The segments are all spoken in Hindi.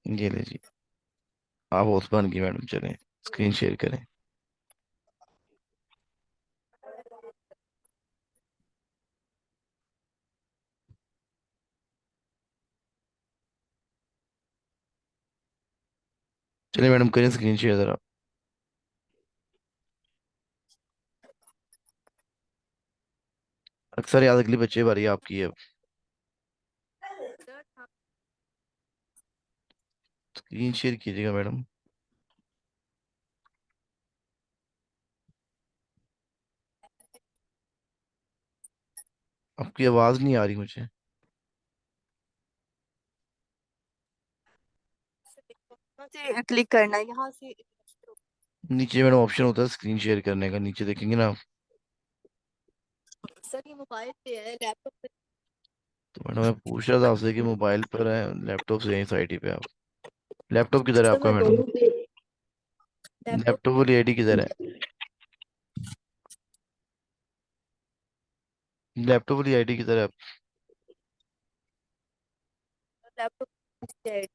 ये ले जी। आप होस्ट बन गई मैडम, चलें स्क्रीन शेयर करें। चलिए मैडम, करें स्क्रीन शेयर जरा। अक्सर याद, अगली बच्चे बारी आपकी है अब। स्क्रीन शेयर कीजिएगा मैडम। आपकी आवाज़ नहीं आ रही मुझे। से क्लिक करना है यहाँ से। नीचे मैडम ऑप्शन होता है स्क्रीन शेयर करने का, नीचे देखेंगे ना आप। सर ये मोबाइल पे है, लैपटॉप पे। तो मैडम मैं पूछ रहा था आपसे कि मोबाइल पर है, लैपटॉप से यहीं साइड ही पे आप। लैपटॉप किधर है सर आपका मैं मैडम? दोनों पे लैपटॉप लैपटॉप वाली आईडी किधर है? लैपटॉप वाली आईडी किधर है? लैपटॉप पे है।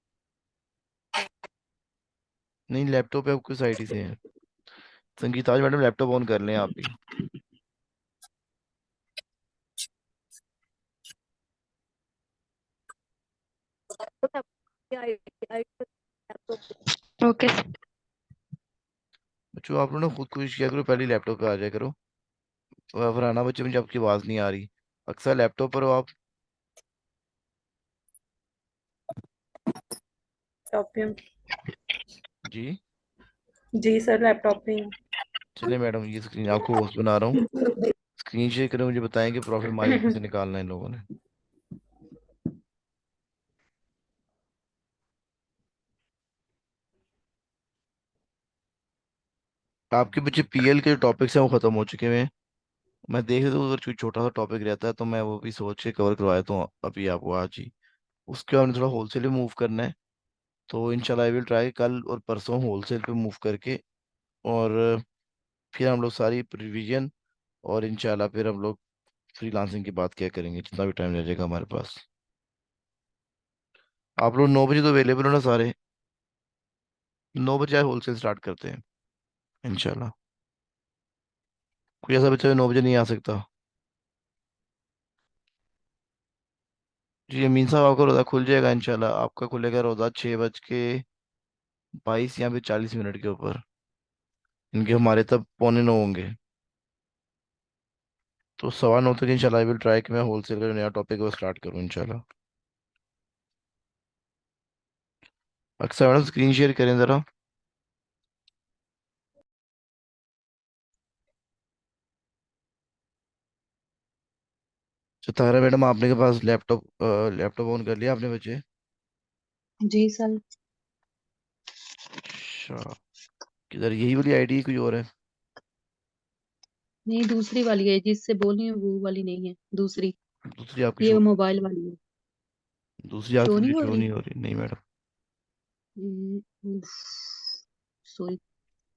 नहीं, लैपटॉप पे आप किस आईडी से हैं? संगीता आज मैडम लैपटॉप ऑन कर लें आप भी। ओके। बच्चों आप लोग ना खुद कोशिश किया करो, पहले लैपटॉप पे आ जाया करो। और फरहाना बच्चे, मुझे आपकी आवाज़ नहीं आ रही। अक्सर लैपटॉप पर हो आप? लैपटॉप पे हूँ। जी। जी सर, लैपटॉप पे हूँ। चलिए मैडम, ये स्क्रीन आपको होस्ट बना रहा हूँ। स्क्रीन शेयर करें, मुझे बताएं कि प्रॉफिट मार्जिन कैसे निकालना है इन लोगों ने। आपके बच्चे पीएल के जो टॉपिक्स हैं वो खत्म हो चुके हैं। मैं देख रहा हूँ अगर कोई छोटा सा टॉपिक रहता है तो मैं वो भी सोच के कवर करवाया तो अभी आपको आज ही। उसके बाद हमें थोड़ा होलसेल में मूव करना है। तो इंशाल्लाह आई विल ट्राई कल और परसों होलसेल पे मूव करके। और फिर हम लोग सारी रिवीजन, और इंशाल्लाह फिर हम लोग फ्रीलांसिंग की बात क्या करेंगे, जितना भी टाइम रह जाएगा हमारे पास। आप लोग 9 बजे तो अवेलेबल हो ना सारे? 9 बजे आज होलसेल स्टार्ट करते हैं इंशाल्लाह। कोई ऐसा बच्चा जो 9 बजे नहीं आ सकता? जी अमीन साहब, आपका रोज़ा खुल जाएगा इंशाल्लाह। आपका खुलेगा रोज़ा 6:22 या फिर 40 मिनट के ऊपर। इनके हमारे तब 8:45 होंगे। तो 9:15 तक इंशाल्लाह आई विल ट्राई कि मैं होलसेल का जो नया टॉपिक है वो स्टार्ट करूँ इंशाल्लाह। अक्सर मैडम स्क्रीन शेयर करें ज़रा। तारा मैडम, आपने के पास लैपटॉप लैपटॉप ऑन कर लिया आपने बच्चे? जी सर। अच्छा। किधर, यही वाली आईडी कोई और है? नहीं, दूसरी वाली है जिससे बोल रही हूँ, वो वाली नहीं है, दूसरी। दूसरी आपकी ये शो, मोबाइल वाली है। दूसरी शो आपकी मुझे नहीं हो शो रही। नहीं हो रही, नहीं मैडम। Sorry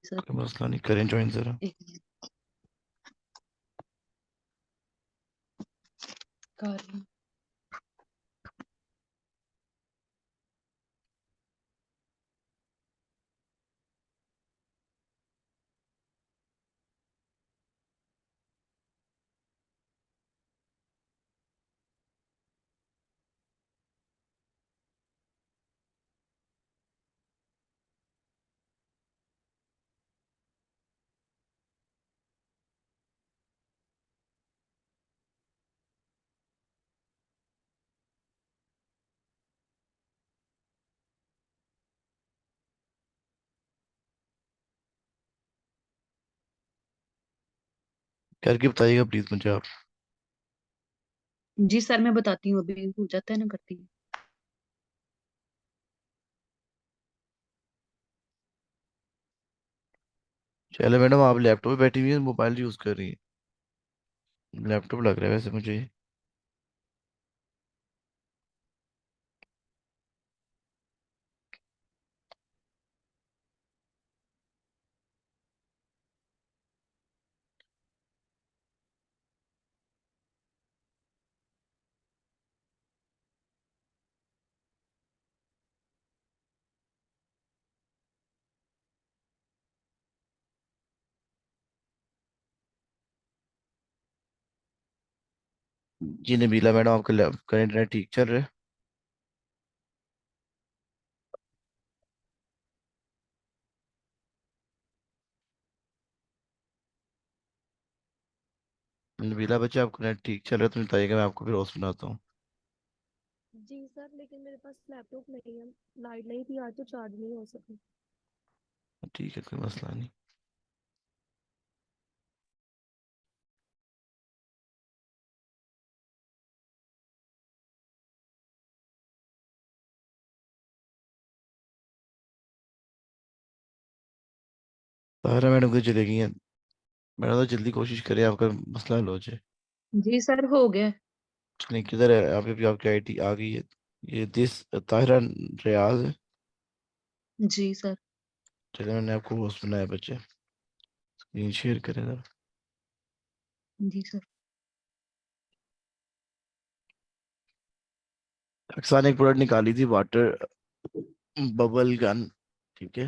sir. कोई मसला नहीं, करें ज्वाइन ज़रा। एक मिनट, कर रही हूँ। करके बताइएगा प्लीज़ मुझे आप। जी सर, मैं बताती हूँ, अभी हो जाता है ना, करती हूँ। चलो मैडम, आप लैपटॉप पे बैठी हुई है, मोबाइल यूज़ कर रही है? लैपटॉप लग रहा है वैसे मुझे। जी नबीला मैडम, आपका इंटरनेट ठीक चल रहा है? नबीला बच्चे, आपका नेट ठीक चल रहा है तो बताइएगा, मैं आपको फिर और सुनाता हूँ। जी सर, लेकिन मेरे पास लैपटॉप नहीं है। लाइट नहीं थी आज तो चार्ज नहीं हो सकी। ठीक है, कोई मसला नहीं। ताहरा मैडम को चले गई हैं। मैडम तो जल्दी कोशिश करें, आपका मसला हल हो जाए। जी सर, हो गया। चलिए, किधर है आप? अभी आपकी आईटी आ गई है। ये दिस ताहिरा रियाज है। जी सर। चलिए, मैंने आपको होस्ट बनाया बच्चे। स्क्रीन शेयर करें जरा। जी सर। अक्सर ने एक प्रोडक्ट निकाली थी, वाटर बबल गन। ठीक है,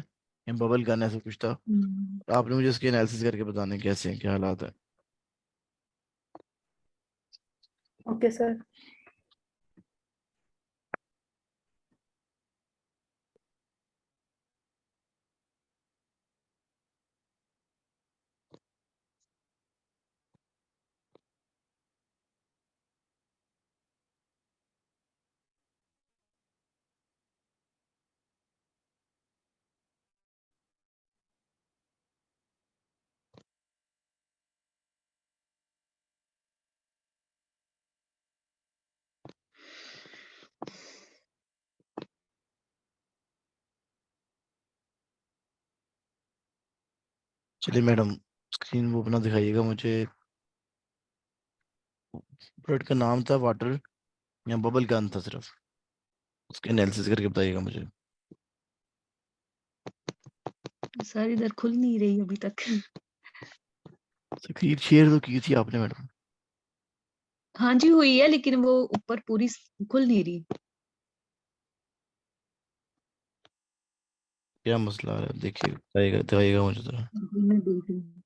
ये बबल गन ऐसा कुछ था। हम्म, आपने मुझे इसके एनालिसिस करके बताने कैसे हैं, क्या हालात है। Okay sir. चलिए मैडम, स्क्रीन वो अपना दिखाइएगा मुझे। प्रोडक्ट का नाम था वाटर या बबल गन था सिर्फ। उसके एनालिसिस करके बताइएगा मुझे। सर इधर खुल नहीं रही अभी तक। स्क्रीन शेयर तो की थी आपने मैडम। हाँ जी, हुई है, लेकिन वो ऊपर पूरी खुल नहीं रही। क्या मसला है, देखिए बताइएगा, दिखाइएगा मुझे जरा। मैं देख रही हूँ।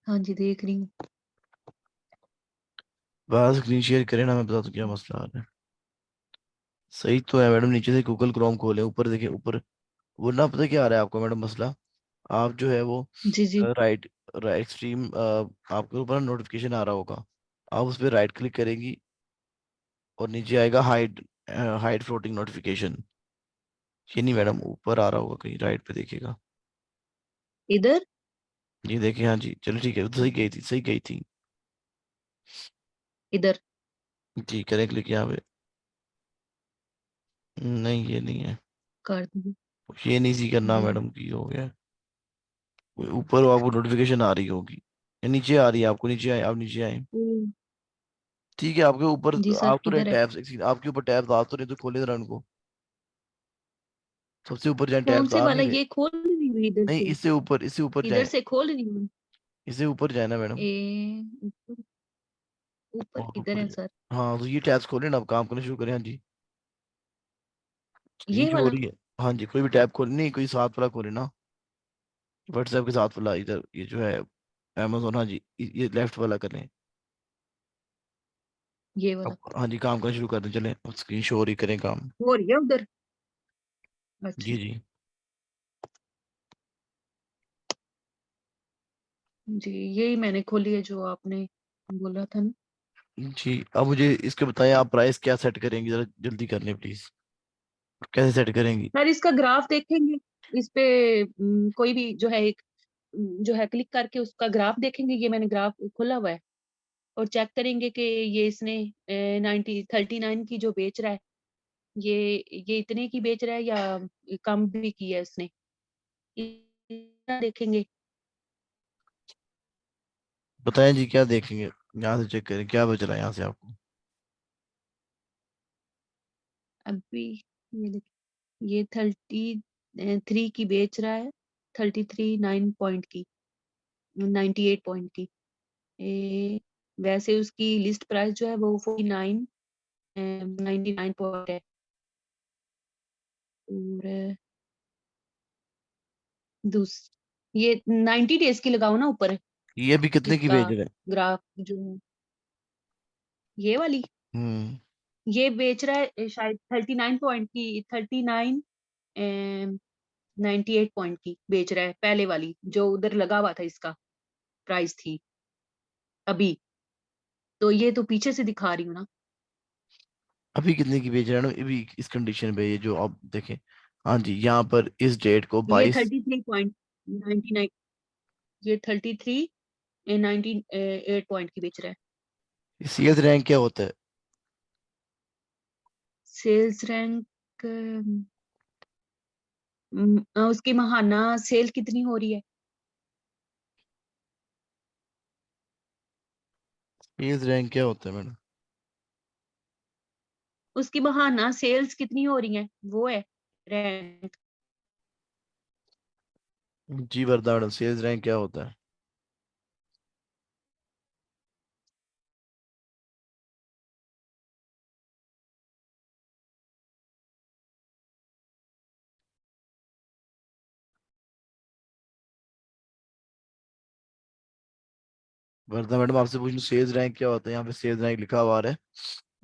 हाँ जी, देख रही हूँ। बस स्क्रीन शेयर करें ना, मैं बता दूं क्या मसला आ रहा है। सही तो है मैडम, नीचे से गूगल क्रोम खोले, ऊपर देखिए ऊपर। वो ना, पता क्या आ रहा है आपको मैडम मसला? आप जो है वो जी जी। राइट राइट स्ट्रीम, आपके ऊपर नोटिफिकेशन आ रहा होगा। आप उस पर राइट क्लिक करेंगी और नीचे आएगा हाइड, हाइड फ्लोटिंग नोटिफिकेशन। ये नहीं मैडम, ऊपर आ रहा होगा कहीं, राइट पे देखिएगा। इधर। जी देखिए, हाँ जी, चलो ठीक है, तो सही गई थी, सही गई थी। इधर। जी करें क्लिक यहाँ पे। नहीं, ये नहीं है। कर दी। ये नहीं सी करना ये। मैडम, की हो गया। ऊपर आपको नोटिफिकेशन आ रही होगी, या नीचे आ रही है आपको? नीचे आए, आप नीचे आए। हम्म, ठीक है, आपके ऊपर जी सर, आप तो रहे किधर है? टैब्स, आपके ऊपर टैब्स आ तो रहे, तो खोले जरा उनको। सबसे ऊपर जाए, कौन टैब्स से आ वाला? नहीं रहे? ये खोल नहीं हुई इधर नहीं, से? इससे ऊपर, इससे ऊपर इधर जाए। से खोल नहीं हुई। इससे ऊपर जाए ना मैडम। ऊपर। ऊपर और किधर ऊपर है जाए। सर? हाँ, तो ये टैब्स खोले ना, अब काम करना शुरू करें। हाँ जी, स्क्रीन ये शो हो वाला। रही है। हाँ जी, कोई भी टैब खोले, नहीं कोई साथ वाला खोले ना। व्हाट्सएप के साथ वाला, इधर ये जो है अमेजोन, हाँ जी, ये लेफ्ट वाला करें। ये वाला। अब हाँ जी, काम करना शुरू कर दें, चलें, स्क्रीन शो हो रही, करें काम। हो रही है उधर। अच्छा। जी जी। जी, यही मैंने खोली है जो आपने बोला था ना। जी, अब मुझे इसके बताएं, आप प्राइस क्या सेट करेंगी, जरा जल्दी कर लें प्लीज। कैसे सेट करेंगी? सर इसका ग्राफ देखेंगे। इस पे कोई भी जो है एक जो है क्लिक करके उसका ग्राफ देखेंगे। ये मैंने ग्राफ खोला हुआ है। और चेक करेंगे कि ये इसने 39 की जो बेच रहा है, ये इतने की बेच रहा है या कम भी की है इसने। इतना देखेंगे। बताएं जी, क्या देखेंगे? यहाँ से चेक करें क्या बच रहा है यहाँ से आपको। अभी ये देखिए, ये 33 की बेच रहा है। 33 9 पॉइंट की, 98 पॉइंट की। वैसे उसकी लिस्ट प्राइस जो है वो 99 है। और दूस ये 90 डेज की लगाओ ना ऊपर ये अभी कितने की इसका बेच रहे हैं? ग्राफ जो है। ये वाली हम्म ये बेच रहा है शायद 39 पॉइंट की, 39 98 पॉइंट की बेच रहा है, पहले वाली जो उधर लगा हुआ था, इसका प्राइस थी अभी। तो ये तो पीछे से दिखा रही हूँ ना। अभी कितने की बेच रहे हैं मैडम अभी इस कंडीशन पे, ये जो आप देखें? हाँ जी, यहाँ पर इस डेट को ये 22। 33.99, ये 33.98 पॉइंट की बेच रहा है। सीएस रैंक क्या होता है? सेल्स रैंक उसकी महाना सेल कितनी हो रही है? सीएस रैंक क्या होता है मैडम? उसकी महाना सेल्स कितनी हो रही है, वो है रैंक। जी वर्दा मैडम, सीएस रैंक क्या होता है? वर्दा मैडम आपसे पूछूं सीएस रैंक क्या होता है? यहाँ पे सीएस रैंक लिखा हुआ आ रहा है,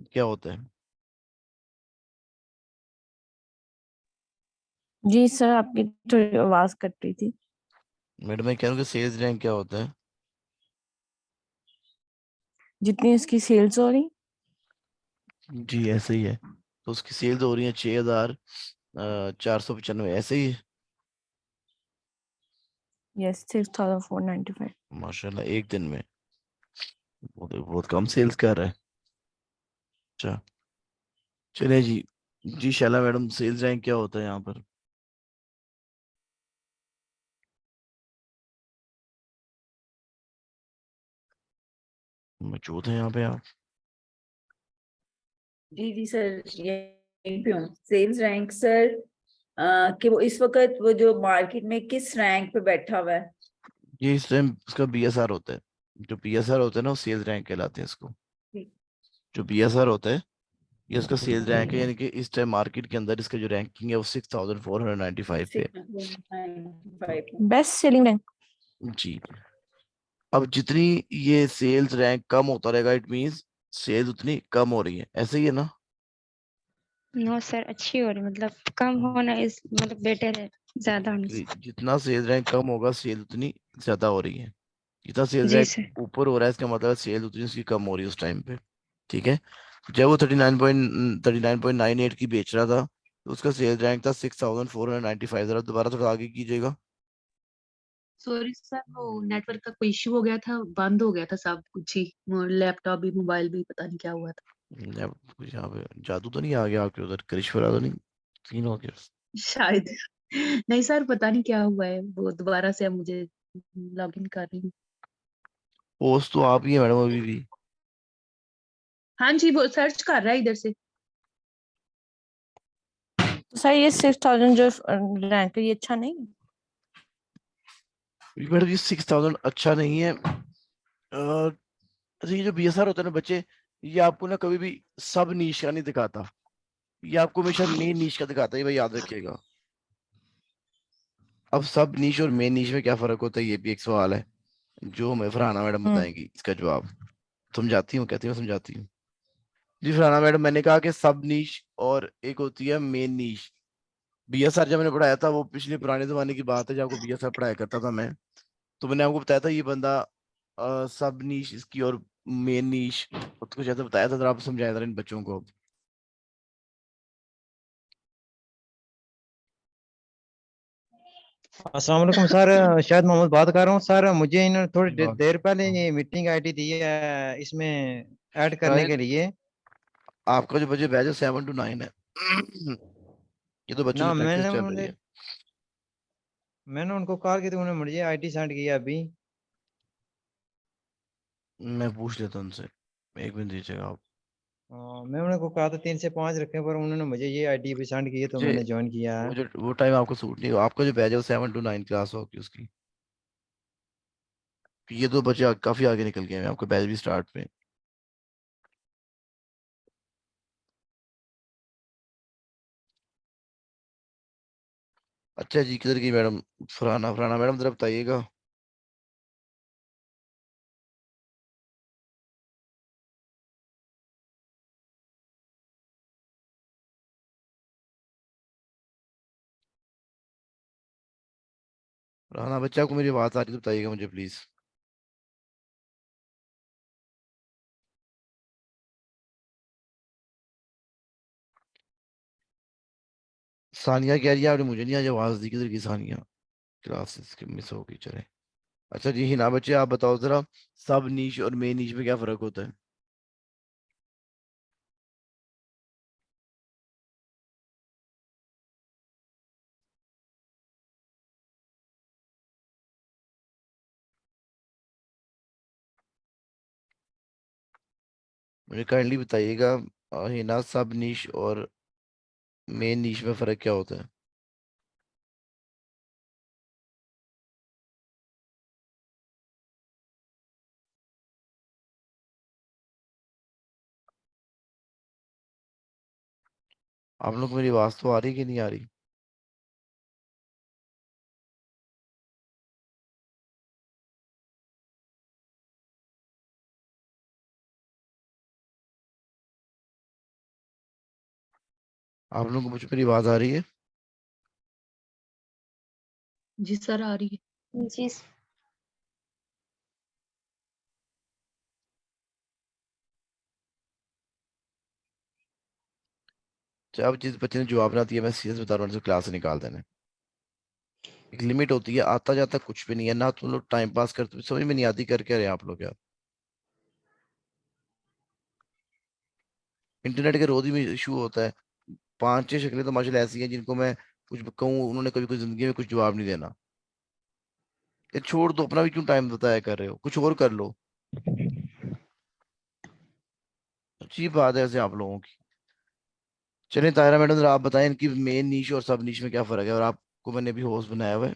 क्या होता है? जी सर, आपकी थोड़ी आवाज कट रही थी। मैडम मैं कह रहा हूँ कि सीएस रैंक क्या होता है? जितनी इसकी सेल्स हो रही। जी ऐसे ही है। तो उसकी सेल्स हो रही है 6495, ऐसे ही है। यस, 6495। माशाल्लाह, एक दिन में बहुत बहुत कम सेल्स कर रहा है। अच्छा, चलिए जी। जी शैला मैडम, सेल्स रैंक क्या होता है यहाँ पर? मौजूद है यहाँ पे आप? जी जी सर, यहीं पे हूँ। सेल्स रैंक सर, कि वो इस वक्त वो जो मार्केट में किस रैंक पे बैठा हुआ है। ये इस टाइम उसका बीएसआर होता है। जो बीएसआर होता है ना, वो सेल्स रैंक कहलाते हैं इसको। ठीक। जो बीएसआर होता है, ये उसका सेल्स रैंक है, यानी कि इस टाइम मार्केट के अंदर इसका जो रैंकिंग है वो 6495 पे है। 695। Best selling rank. जी। अब जितनी ये सेल्स रैंक कम होता रहेगा, इट मींस सेल्स उतनी कम हो रही है, ऐसे ही है ना? नो सर, अच्छी हो रही, मतलब कम होना इस मतलब बेटर है ज्यादा होने से। जितना सेल्स रैंक कम होगा, सेल उतनी ज्यादा हो रही है। जितना सेल्स जी रैंक सर। ऊपर हो रहा है, इसका मतलब सेल उतनी उसकी कम हो रही है उस टाइम पे। ठीक है। जब वो 39.98 की बेच रहा था, तो उसका सेल्स रैंक था 6495। जरा दोबारा थोड़ा आगे कीजिएगा। सॉरी सर, वो नेटवर्क का कोई इश्यू हो गया था, बंद हो गया था सब कुछ ही, लैपटॉप भी मोबाइल भी, पता नहीं क्या हुआ था। कुछ यहाँ पे जादू तो नहीं आ गया आपके उधर? क्रिश वगैरह तो नहीं सीन हो गया? शायद नहीं सर, पता नहीं क्या हुआ है, वो दोबारा से अब मुझे लॉग इन कर रही हूँ। पोस्ट तो आप ही है मैडम अभी भी। हाँ जी, वो सर्च कर रहा है इधर से। तो सर ये 6000 जो रैंक है, ये अच्छा नहीं? मैडम ये 6000 अच्छा नहीं है। अच्छा, ये जो बीएसआर होता है ना बच्चे, ये आपको ना कभी भी सब नीश का नहीं दिखाता। ये आपको हमेशा मेन नीश का दिखाता है, ये भाई याद रखिएगा। अब सब नीश और मेन नीश में क्या फर्क होता है, ये भी एक सवाल है जो हमें फरहाना मैडम बताएंगी इसका जवाब। समझाती हूँ, कहती हूँ समझाती हूँ। जी फरहाना मैडम, मैंने कहा कि सब नीश और एक होती है मेन नीश। बीएसआर जब मैंने पढ़ाया था, वो पिछले पुराने जमाने की बात है जब आपको बीएसआर पढ़ाया करता था मैं। तो मैंने आपको बताया था ये बंदा सब नीश इसकी और मेन नीश कुछ ऐसा बताया था। जरा आप समझाया था इन बच्चों को। अस्सलाम वालेकुम सर, शायद मोहम्मद बात कर रहा हूँ सर। मुझे इन्होंने थोड़ी वाह। देर पहले ये मीटिंग आईडी दी है, इसमें ऐड करने शायद के लिए। आपका जो बजट बैच है 7 to 9 है। ये तो बच्चों की ना प्रैक्टिस चल रही है। मैंने उनको कॉल की तो उन्होंने मुझे आईडी सेंड किया अभी। मैं पूछ लेता हूं उनसे, एक मिनट दीजिएगा आप। मैं उनको कहा था 3 से 5 रखें, पर उन्होंने मुझे ये आईडी भी सेंड की है, तो मुझे मैंने ज्वाइन किया है। वो टाइम आपको सूट नहीं होगा। आपका जो बैच है वो 7 to 9 क्लास होगी उसकी। ये तो बच्चे काफी आगे निकल गए हैं, आपका बैच भी स्टार्ट पे। अच्छा जी, किधर की मैडम? फरहाना, फरहाना मैडम जरा बताइएगा। राना बच्चे, आपको मेरी बात आ रही है तो बताइएगा मुझे प्लीज। सानिया कह रही है आपने मुझे नहीं आज आवाज दी, किधर की सानिया? क्लासेस मिस होगी, चले। अच्छा जी हिना बच्चे, आप बताओ जरा, सब नीश और मेन नीश में क्या फर्क होता है? मुझे काइंडली बताइएगा, हिना, सब नीश और मेन नीश में फर्क क्या होता है? आप लोग को मेरी आवाज तो आ रही कि नहीं आ रही? आप लोगों को मुझे मेरी आवाज आ रही है? जी सर आ रही है। जी जब जिस बच्चे ने जवाब ना दिया, मैं सीरियस बता रहा हूँ, क्लास से निकाल देना। एक लिमिट होती है, आता जाता कुछ भी नहीं है ना, तुम लोग टाइम पास करते, समझ में नहीं आती कर क्या रहे हैं आप लोग यार। इंटरनेट के रोज ही इशू होता है। पांच छह शक्लें तो माशाल्लाह ऐसी हैं जिनको मैं कुछ कहूँ, उन्होंने कभी कोई जिंदगी में कुछ जवाब नहीं देना। ये छोड़ दो, अपना भी क्यों टाइम बताया कर रहे हो, कुछ और कर लो। अच्छी बात है ऐसे आप लोगों की। चलिए तायरा मैडम, जरा आप बताएं इनकी मेन नीश और सब नीश में क्या फर्क है, और आपको मैंने अभी होस्ट बनाया हुआ है,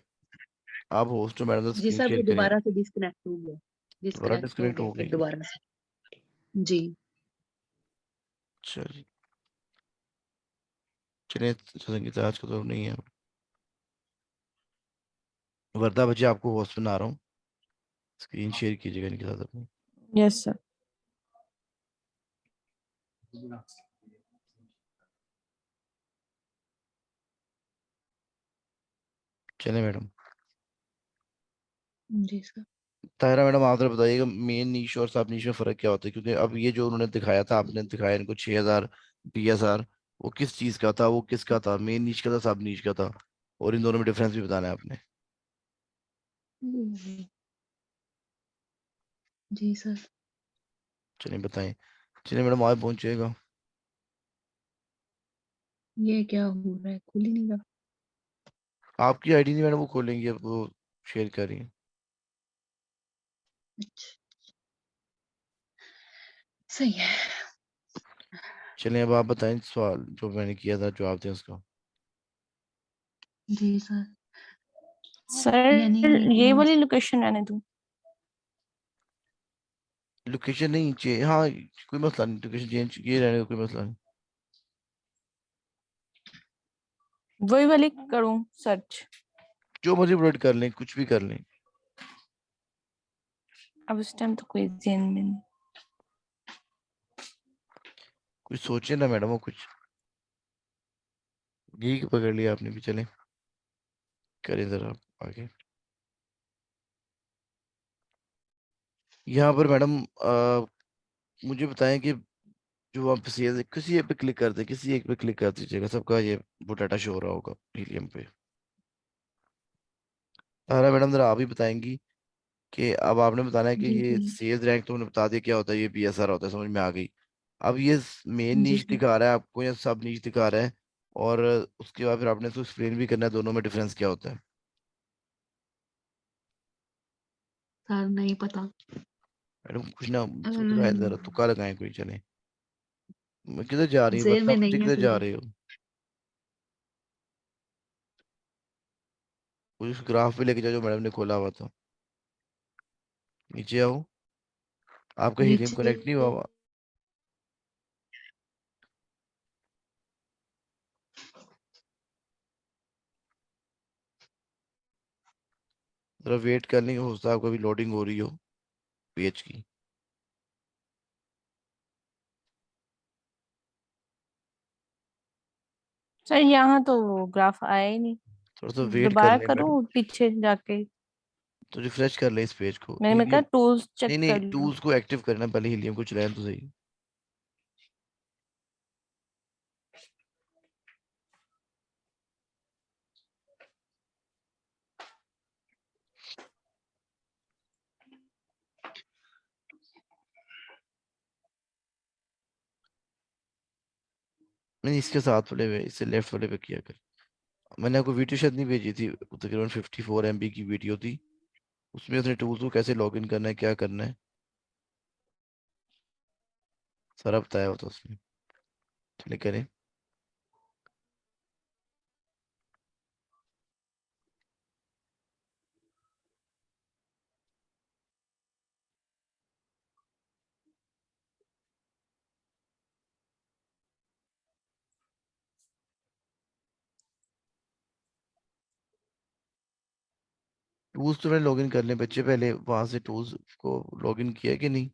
आप होस्ट हो मैडम, तो जी स्क्रीन सर शेयर वो करें। दोबारा से डिस्कनेक्ट हो गया। दोबारा डिस्कनेक्ट हो डिस्कनेक्ट गया हो फिर गई? दोबारा से। जी। अच्छा जी। चलिए अच्छा, संगीता आज का तो नहीं है। वर्दा बच्चे, आपको होस्ट बना रहा हूँ, स्क्रीन शेयर कीजिएगा इनके साथ अपनी। Yes sir. चले मैडम। जी सर। ताहिरा मैडम, आप जरा बताइएगा मेन नीश और सब नीश में फर्क क्या होता है, क्योंकि अब ये जो उन्होंने दिखाया था, आपने दिखाया इनको 6,000 PSR, वो किस चीज का था, वो किसका था, मेन नीश का था, सब नीश का था? और इन दोनों में डिफरेंस भी बताना है आपने। जी सर। चलिए बताएं। चलिए मैडम, आगे पहुंचेगा। ये क्या हो रहा है, खुल ही नहीं रहा। आपकी आईडी नहीं मैडम, वो खोलेंगे अब, वो शेयर करिए। अच्छा सही है। चलिए अब आप बताएं, सवाल जो मैंने किया था जवाब दें उसका। जी सर। सर यानी ये वाली लोकेशन रहने दूं? लोकेशन नहीं चाहिए, हाँ कोई मसला नहीं, लोकेशन चेंज ये रहने का कोई मसला नहीं। वही वाली करूं सर्च? जो मर्जी अपलोड कर लें, कुछ भी कर लें। अब उस टाइम तो कोई जेन में नहीं। कुछ सोचे ना मैडम, वो कुछ यही पकड़ लिया आपने भी। चले करें जरा आप आगे। यहाँ पर मैडम मुझे बताएं कि जो आप किसी एक पे क्लिक करते, किसी एक पे क्लिक कर दीजिएगा, सबका ये वो डाटा शो हो रहा होगा हीलियम पे। तारा मैडम, जरा आप ही बताएंगी कि अब आपने बताना है कि जी ये जी। सेल्स रैंक तो हमने बता दिया क्या होता है, ये PSR होता है, समझ में आ गई। अब ये मेन जी नीच सर। दिखा रहा है आपको या सब नीच दिखा रहा है? और उसके बाद फिर आपने तो एक्सप्लेन भी करना है दोनों में डिफरेंस क्या होता है। सर नहीं पता। मैडम कुछ ना लगाए, जरा अम्म, तुक्का लगाए कोई, चले। किधर जा रही है, जेल बता में मुझे नहीं है किधर फिर जा भी। रहे हो? उस ग्राफ पे लेके जाओ जो मैडम ने खोला हुआ था। नीचे आओ, आपका हीलियम नीचे। कनेक्ट नहीं हुआ हुआ। जरा वेट कर लेंगे, हो सकता है आपको अभी लोडिंग हो रही हो पेज की। सर यहाँ तो ग्राफ आया ही नहीं। थोड़ा सा वेट कर दोबारा ले मैडम, करूँ पीछे जाके? तो रिफ्रेश कर ले इस पेज को मैं कहा हीलियम। टूल्स चेक नहीं कर नहीं, लूँ। टूल्स को एक्टिव करना पहले, हीलियम को चलाएं तो सही। नहीं, इसके साथ वाले पे, इससे लेफ्ट वाले पे किया कर। मैंने आपको वीडियो शायद नहीं भेजी थी, तकरीबन 54 MB की वीडियो थी, उसमें उसने टूल्स को कैसे लॉग इन करना है, क्या करना है, सारा बताया होता उसमें। चलिए करें। टूल्स तो मैंने लॉगिन कर लिया बच्चे, पहले वहां से टूल्स को लॉगिन किया कि नहीं?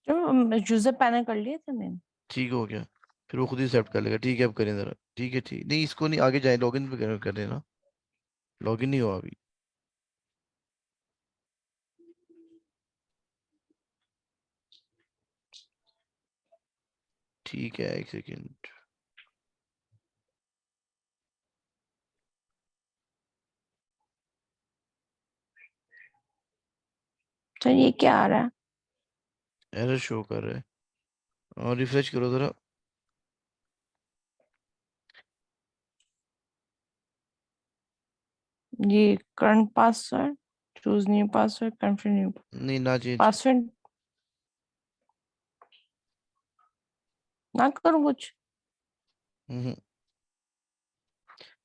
जो यूजर पैनल कर लिए थे मैंने। ठीक हो गया, फिर वो खुद ही एक्सेप्ट कर लेगा। ठीक है, अब करें जरा। ठीक है, ठीक नहीं, इसको नहीं, आगे जाए, लॉगिन पे कर देना। लॉगिन नहीं हुआ अभी। ठीक है, एक सेकेंड। तो ये क्या आ रहा है? एरर शो कर रहा है, और रिफ्रेश करो जरा। ये current password, choose new password, confirm नहीं, ना चेंज। पासवर्ड ना करूँ कुछ? हम्म।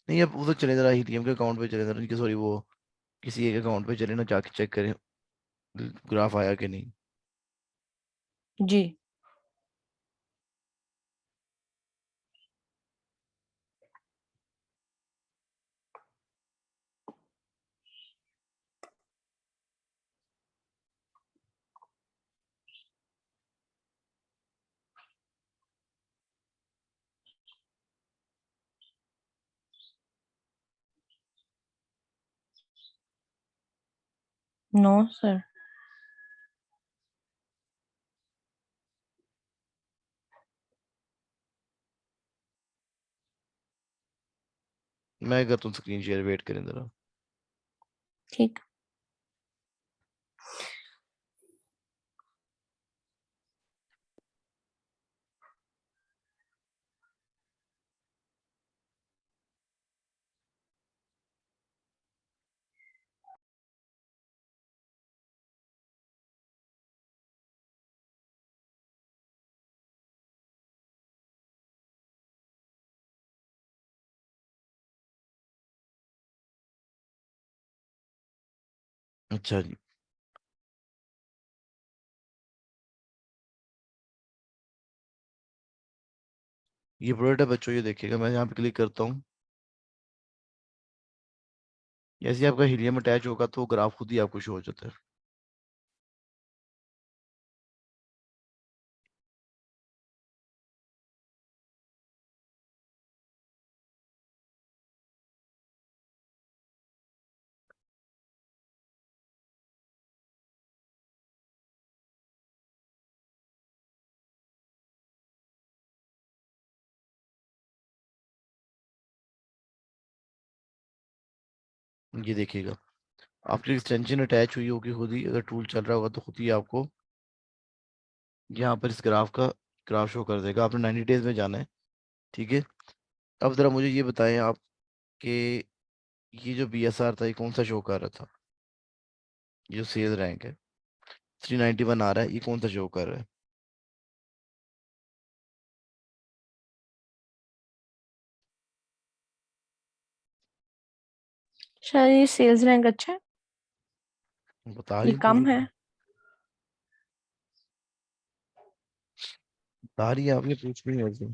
नहीं, अब उधर चले जरा, हीलियम के अकाउंट पे चले जरा, इनके सॉरी वो किसी एक अकाउंट पे चले ना, जाके चेक करें ग्राफ आया कि नहीं। जी। No sir. मैं करता हूँ स्क्रीन शेयर, वेट करें जरा। ठीक। अच्छा जी, ये प्रोडक्ट है बच्चों, ये देखिएगा, मैं यहाँ पे क्लिक करता हूँ। जैसे ही आपका हीलियम अटैच होगा तो ग्राफ खुद ही आपको शो हो जाता है। ये देखिएगा, आपकी एक्सटेंशन अटैच हुई होगी खुद ही, अगर टूल चल रहा होगा तो खुद ही आपको यहाँ पर इस ग्राफ शो कर देगा। आपने 90 डेज में जाना है। ठीक है, अब जरा मुझे ये बताएं आप कि ये जो BSR था, ये कौन सा शो कर रहा था? ये जो सेल रैंक है 391 आ रहा है, ये कौन सा शो कर रहा है? शायद ये सेल्स रैंक अच्छा है, बता ये रही हूँ कम पूरी, है। बता रही है, आपने पूछ भी नहीं वैसे।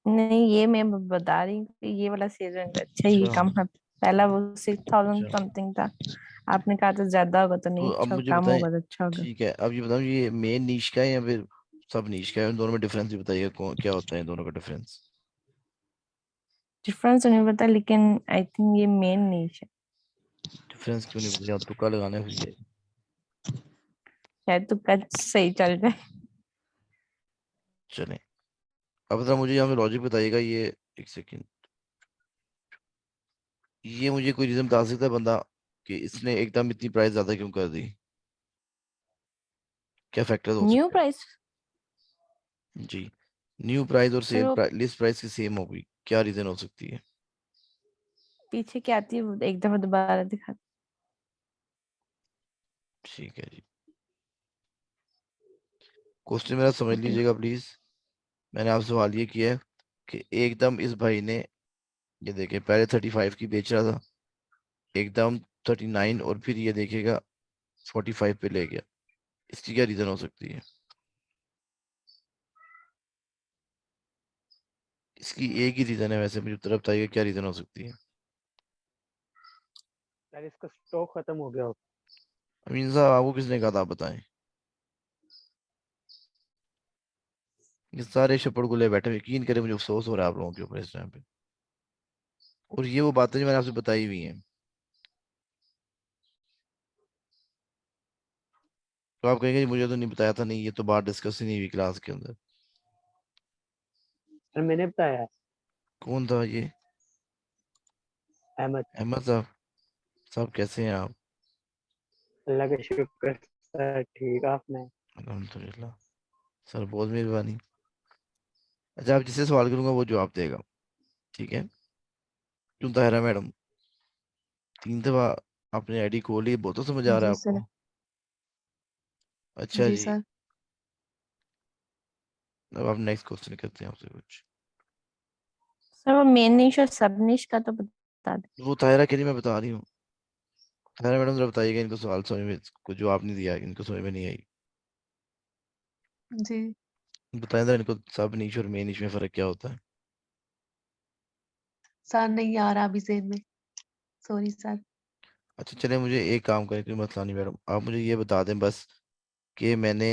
नहीं, ये मैं बता रही हूँ कि ये वाला सेल्स रैंक अच्छा है, ये अच्छा, कम है। पहला वो 6000 अच्छा, समथिंग था। आपने कहा था ज्यादा होगा तो तो नहीं अब अच्छा, मुझे कम बताएं। होगा तो अच्छा होगा। ठीक है, अब ये बताओ, ये मेन नीश का है या फिर सब नीश का है? इन दोनों में डिफरेंस भी बताइए, कौन क्या होता है इन दोनों का डिफरेंस? डिफरेंस तो नहीं पता, लेकिन आई थिंक ये मेन निश है। डिफरेंस क्यों नहीं पता? तुक्का लगाना है फिर ये। शायद तुक्का सही चल जाए। चलें, अब जरा मुझे यहाँ पे लॉजिक बताइएगा। ये एक सेकेंड, ये मुझे कोई रीजन बता सकता है बंदा कि इसने एकदम इतनी प्राइस ज्यादा क्यों कर दी? क्या फैक्टर हो न्यू सकते प्राइस। हैं जी? न्यू प्राइस और सर सेल वो प्राइस, लिस्ट प्राइस की सेम हो गई, क्या रीजन हो सकती है? पीछे क्या आती है वो एक दफा दोबारा दिखा। ठीक है जी, क्वेश्चन मेरा समझ ओके। लीजिएगा प्लीज। मैंने आपसे सवाल ये किया है कि एकदम इस भाई ने, ये देखिए, पहले 35 की बेच रहा था, एकदम 39, और फिर ये देखिएगा 45 पे ले गया। इसकी क्या रीजन हो सकती है? इसकी एक ही रीजन है वैसे, मुझे उत्तर बताइए क्या रीजन हो सकती है? यार इसका स्टॉक खत्म हो गया हो। अमीन साहब, आपको किसने कहा था? आप बताएं। ये सारे शपड़ गुले बैठे हुए, यकीन करें मुझे अफसोस हो रहा है आप लोगों के ऊपर इस टाइम पे। और ये वो बातें जो मैंने आपसे बताई हुई हैं, तो आप कहेंगे "जी, मुझे तो नहीं बताया था"। नहीं, ये तो बात डिस्कस ही नहीं हुई क्लास के अंदर। सर मैंने बताया है, कौन था ये? अहमद। अहमद साहब? साहब कैसे हैं आप? अल्लाह का शुक्र सर, ठीक आपने। अल्हम्दुलिल्लाह। सर बहुत मेहरबानी। अच्छा, आप जिससे सवाल करूंगा वो जवाब देगा, ठीक है? क्यों ताहिरा मैडम, 3 दफा आपने आईडी खोली, बहुत तो समझ आ रहा है जी आपको। सर। अच्छा जी जी, सर। अब आप नेक्स्ट क्वेश्चन करते हैं आपसे कुछ। सर वो मेन निश और सब निश का तो बता दे। वो ताहिरा के लिए मैं बता रही हूँ। ताहिरा मैडम जरा बताइएगा, इनको सवाल समझ में, कुछ जवाब नहीं दिया, इनको समझ में नहीं आई। जी बताएं जरा इनको, सब नीच और मेन नीच में फर्क क्या होता है? सर, नहीं आ रहा अभी जेहन में। Sorry sir. अच्छा चले, मुझे एक काम करें, कोई मसला नहीं मैडम, आप मुझे ये बता दें बस कि मैंने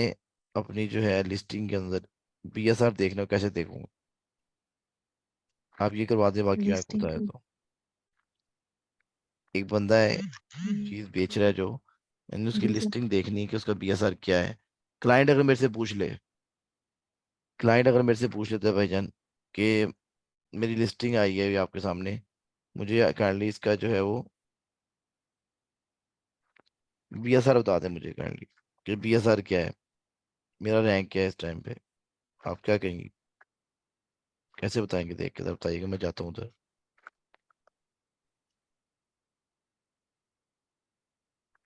अपनी जो है लिस्टिंग के अंदर बीएसआर देखना, कैसे देखूंगा? आप ये करवा दें, बाकी मैं आपको लिस्टिंग बता की। देता हूँ। एक बंदा है, हम्म, चीज बेच रहा है जो, मैंने उसकी जी सर। लिस्टिंग देखनी है कि उसका बीएसआर क्या है। क्लाइंट अगर मेरे से पूछ ले, क्लाइंट अगर मेरे से पूछ लेता है भाईजान कि मेरी लिस्टिंग आई है ये आपके सामने, मुझे काइंडली इसका जो है वो बीएसआर बता दें मुझे काइंडली, कि बीएसआर क्या है, मेरा रैंक क्या है इस टाइम पे। आप क्या कहेंगी? कैसे बताएंगे? देख के जरा बताइएगा, मैं जाता हूँ उधर।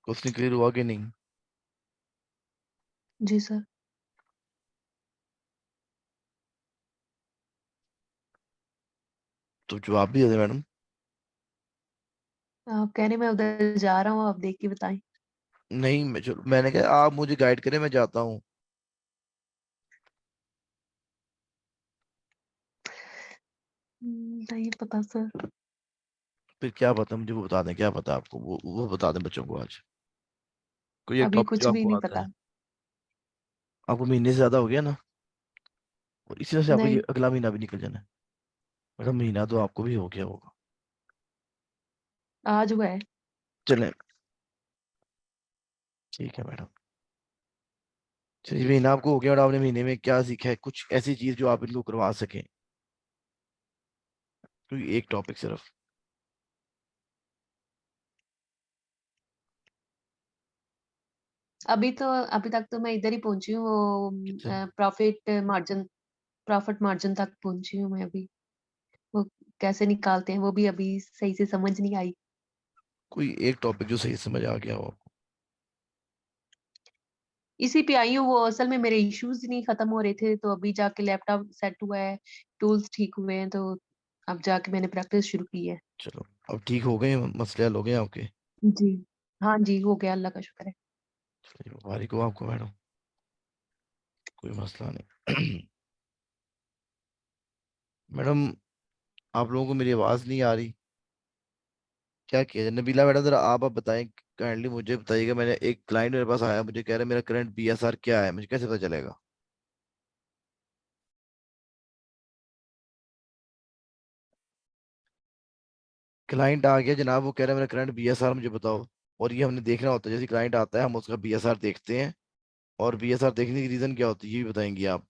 क्वेश्चन क्लियर हुआ कि नहीं? जी सर। तो जवाब भी दे दे मैडम। आप कह रहे मैं उधर जा रहा हूँ, आप देख के बताएं। नहीं, मैं मैंने कहा आप मुझे गाइड करें, मैं जाता हूँ। नहीं पता सर। फिर क्या पता, मुझे वो बता दें, क्या पता आपको, वो बता दें बच्चों को आज। कोई एक अभी टॉपिक जो कुछ भी आपको नहीं आता पता। है। आपको महीने से ज्यादा हो गया ना, और इसी वजह से आपको ये नहीं, अगला महीना भी निकल जाना है। मैडम महीना तो आपको भी हो गया होगा। आज हुआ है। चलें, ठीक है मैडम। चलिए, महीना आपको हो गया, और आपने महीने में क्या सीखा है? कुछ ऐसी चीज जो आप इनको करवा सकें, कोई एक टॉपिक सिर्फ। अभी तक तो मैं इधर ही पहुंची हूँ, वो कितने? प्रॉफिट मार्जिन तक पहुंची हूँ मैं अभी। वो कैसे निकालते हैं वो भी अभी सही से समझ नहीं आई। कोई एक टॉपिक जो सही समझ आ गया हो आपको। इसी पे आई हूँ, वो असल में मेरे इश्यूज नहीं खत्म हो रहे थे, तो अभी जाके लैपटॉप सेट हुआ है, टूल्स ठीक हुए हैं, तो अब जाके मैंने प्रैक्टिस शुरू की है। चलो, अब ठीक हो गए, मसले हल हो गए आपके? जी। हाँ जी, हो गया, अल्लाह का शुक्र है। चलिए, मुबारक हो आपको मैडम, कोई मसला नहीं। मैडम, आप लोगों को मेरी आवाज नहीं आ रही? क्या किया जाए? नबीला मैडम जरा आप बताएं, काइंडली मुझे बताइएगा। मैंने एक क्लाइंट मेरे पास आया, मुझे कह रहा है मेरा करंट बीएसआर क्या है, मुझे कैसे पता चलेगा? क्लाइंट आ गया जनाब, वो कह रहा है मेरा करंट बीएसआर मुझे बताओ, और ये हमने देखना होता है। जैसे क्लाइंट आता है हम उसका बीएसआर देखते हैं, और बीएसआर देखने की रीजन क्या होती है ये भी बताएंगी आप,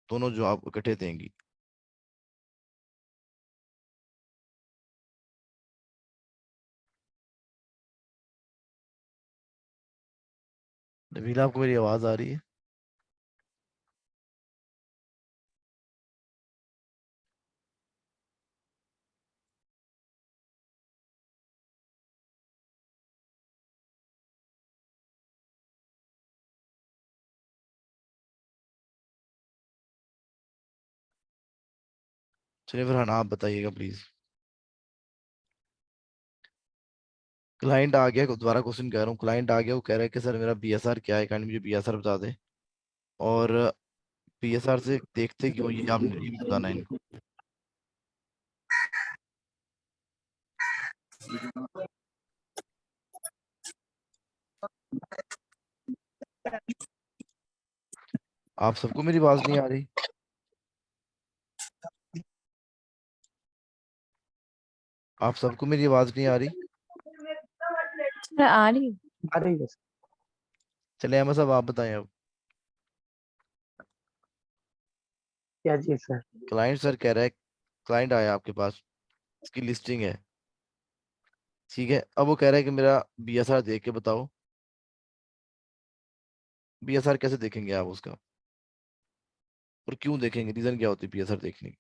दोनों जो आप इकट्ठे देंगी। नबीला आपको मेरी आवाज आ रही है? चलिए फिर, हाँ आप बताइएगा प्लीज। क्लाइंट आ गया, दोबारा क्वेश्चन कह रहा हूँ, क्लाइंट आ गया, वो कह रहा है कि सर मेरा बीएसआर क्या है, काइंड मुझे बीएसआर बता दे, और बीएसआर से देखते क्यों ये आपने ये भी बताना है इनको। आप सबको मेरी आवाज नहीं आ रही? आप सबको मेरी आवाज नहीं आ रही? आ रही है। आ रही है सर। चले अहमद साहब आप बताएं अब। क्या जी सर? क्लाइंट सर कह रहा है, क्लाइंट आया आपके पास, इसकी लिस्टिंग है, ठीक है, अब वो कह रहा है कि मेरा बीएसआर देख के बताओ। बीएसआर कैसे देखेंगे आप उसका, और क्यों देखेंगे, रीजन क्या होती है बीएसआर देखने की?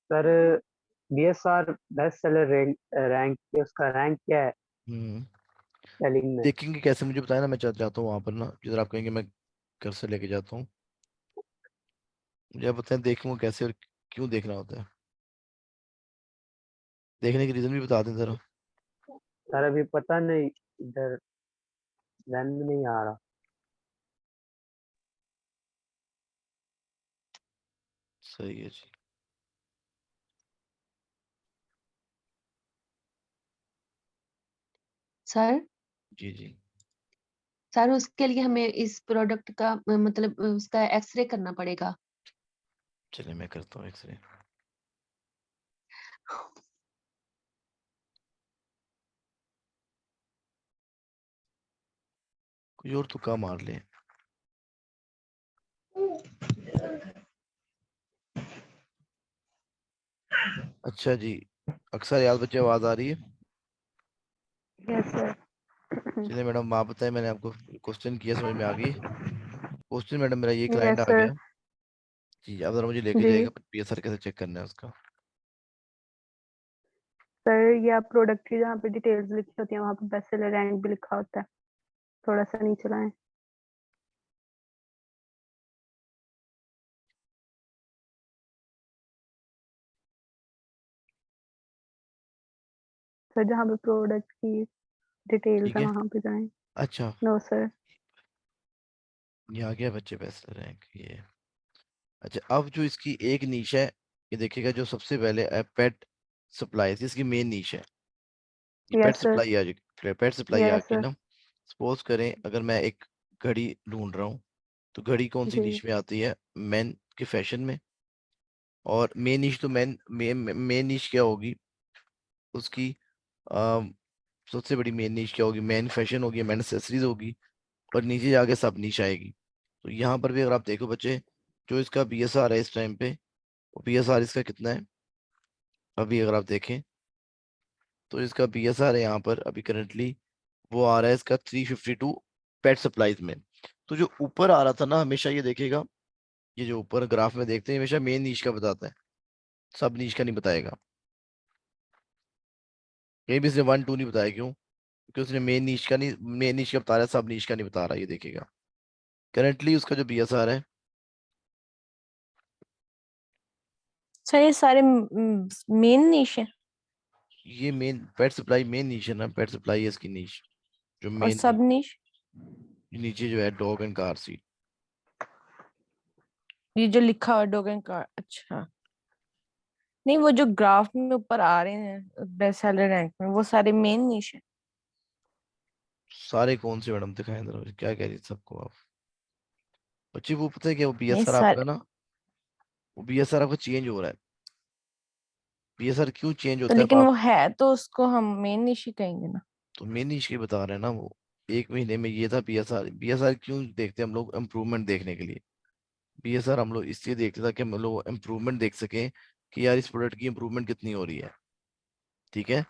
Sir BSR best seller rank उसका रैंक क्या है हम्म सेलिंग में? देखेंगे कैसे, मुझे बताया ना, मैं जाता हूँ वहां पर ना, जिधर आप कहेंगे मैं घर से लेके जाता हूँ। मुझे आप बताएं देखूंगा कैसे और क्यों देखना होता है, देखने की रीजन भी बता दें जरा। सर अभी पता नहीं, इधर ध्यान में नहीं आ रहा। सही है जी। सर जी जी। सर उसके लिए हमें इस प्रोडक्ट का मतलब उसका एक्सरे करना पड़ेगा। चलिए मैं करता हूँ एक्सरे। कोई और तुक्का मार ले। अच्छा जी, अक्सर याद बच्चे आवाज आ रही है? Yes sir. चलिए मैडम आप बताएं, मैंने आपको क्वेश्चन किया, समझ में आ गई क्वेश्चन? मैडम मेरा ये क्लाइंट यस आ सर। गया जी, अब जरा मुझे लेके जी जाएगा पीएसआर कैसे चेक करना है उसका। सर, ये आप प्रोडक्ट की जहाँ पे डिटेल्स लिखी होती है वहाँ पे बेस्ट सेलर रैंक भी लिखा होता है, थोड़ा सा नीचे लाएं। सर जहाँ पे प्रोडक्ट की डिटेल्स ठीक है है। वहाँ पे जाएं। अच्छा, नो सर। ये आ गया बच्चे पैसे रैंक ये। अच्छा, अब जो इसकी एक नीश है, ये देखिएगा, जो सबसे पहले है पेट सप्लाई, इसकी मेन नीश है, ये पेट यस सर। सप्लाई आ गई, पेट सप्लाई आ यस गई सर। ना। सपोज करें अगर मैं एक घड़ी ढूंढ रहा हूँ, तो घड़ी कौन सी जी नीश में आती है? मेन के फैशन में। और मेन नीश तो मेन नीश क्या होगी उसकी? अम, सबसे बड़ी मेन नीश क्या होगी? मेन फैशन होगी, मेन एक्सेसरीज होगी, और नीचे जाके सब नीश आएगी। तो यहाँ पर भी अगर आप देखो बच्चे, जो इसका बीएसआर है इस टाइम पे, वो बीएसआर इसका कितना है अभी अगर आप देखें, तो इसका बीएसआर है यहाँ पर अभी करंटली, वो आ रहा है इसका 352 पेट सप्लाईज में। तो जो ऊपर आ रहा था ना, हमेशा ये देखेगा, ये जो ऊपर ग्राफ में देखते हैं हमेशा मेन नीश का बताता है, सब नीश का नहीं बताएगा। कहीं भी इसने 1 2 नहीं बताया, क्यों? क्योंकि उसने मेन नीश का नहीं, मेन नीश का बता रहा है, सब नीश का नहीं बता रहा, ये देखेगा। करंटली उसका जो बीएसआर है, सर ये सारे मेन निश है ये मेन पेट सप्लाई मेन नीश है ना, पेट सप्लाई है इसकी नीश, जो और मेन सब निश, नीचे जो है डॉग एंड कार सीट। ये जो लिखा हुआ डोगन का। अच्छा, नहीं वो जो ग्राफ में ऊपर आ रहे हैं बेस्ट सेलर रैंक में वो सारे मेन निश है। सारे कौन से मैडम दिखाएं जरा, क्या कह रही है सबको आप? बच्चे वो पता है क्या, वो नहीं बीएसआर सर। आपका ना, वो बीएसआर आपका चेंज हो रहा है। बीएसआर क्यों चेंज तो होता है अब लेकिन आप, वो है तो उसको हम मेन निश ही कहेंगे ना। तो मेन इश्यू बता रहे हैं ना वो, 1 महीने में ये था बीएसआर। बीएसआर क्यों देखते हैं हम लोग? इम्प्रूवमेंट देखने के लिए। बीएसआर हम लोग इसलिए देखते थे कि हम लोग इम्प्रूवमेंट देख सकें कि यार इस प्रोडक्ट की इम्प्रूवमेंट कितनी हो रही है। ठीक है,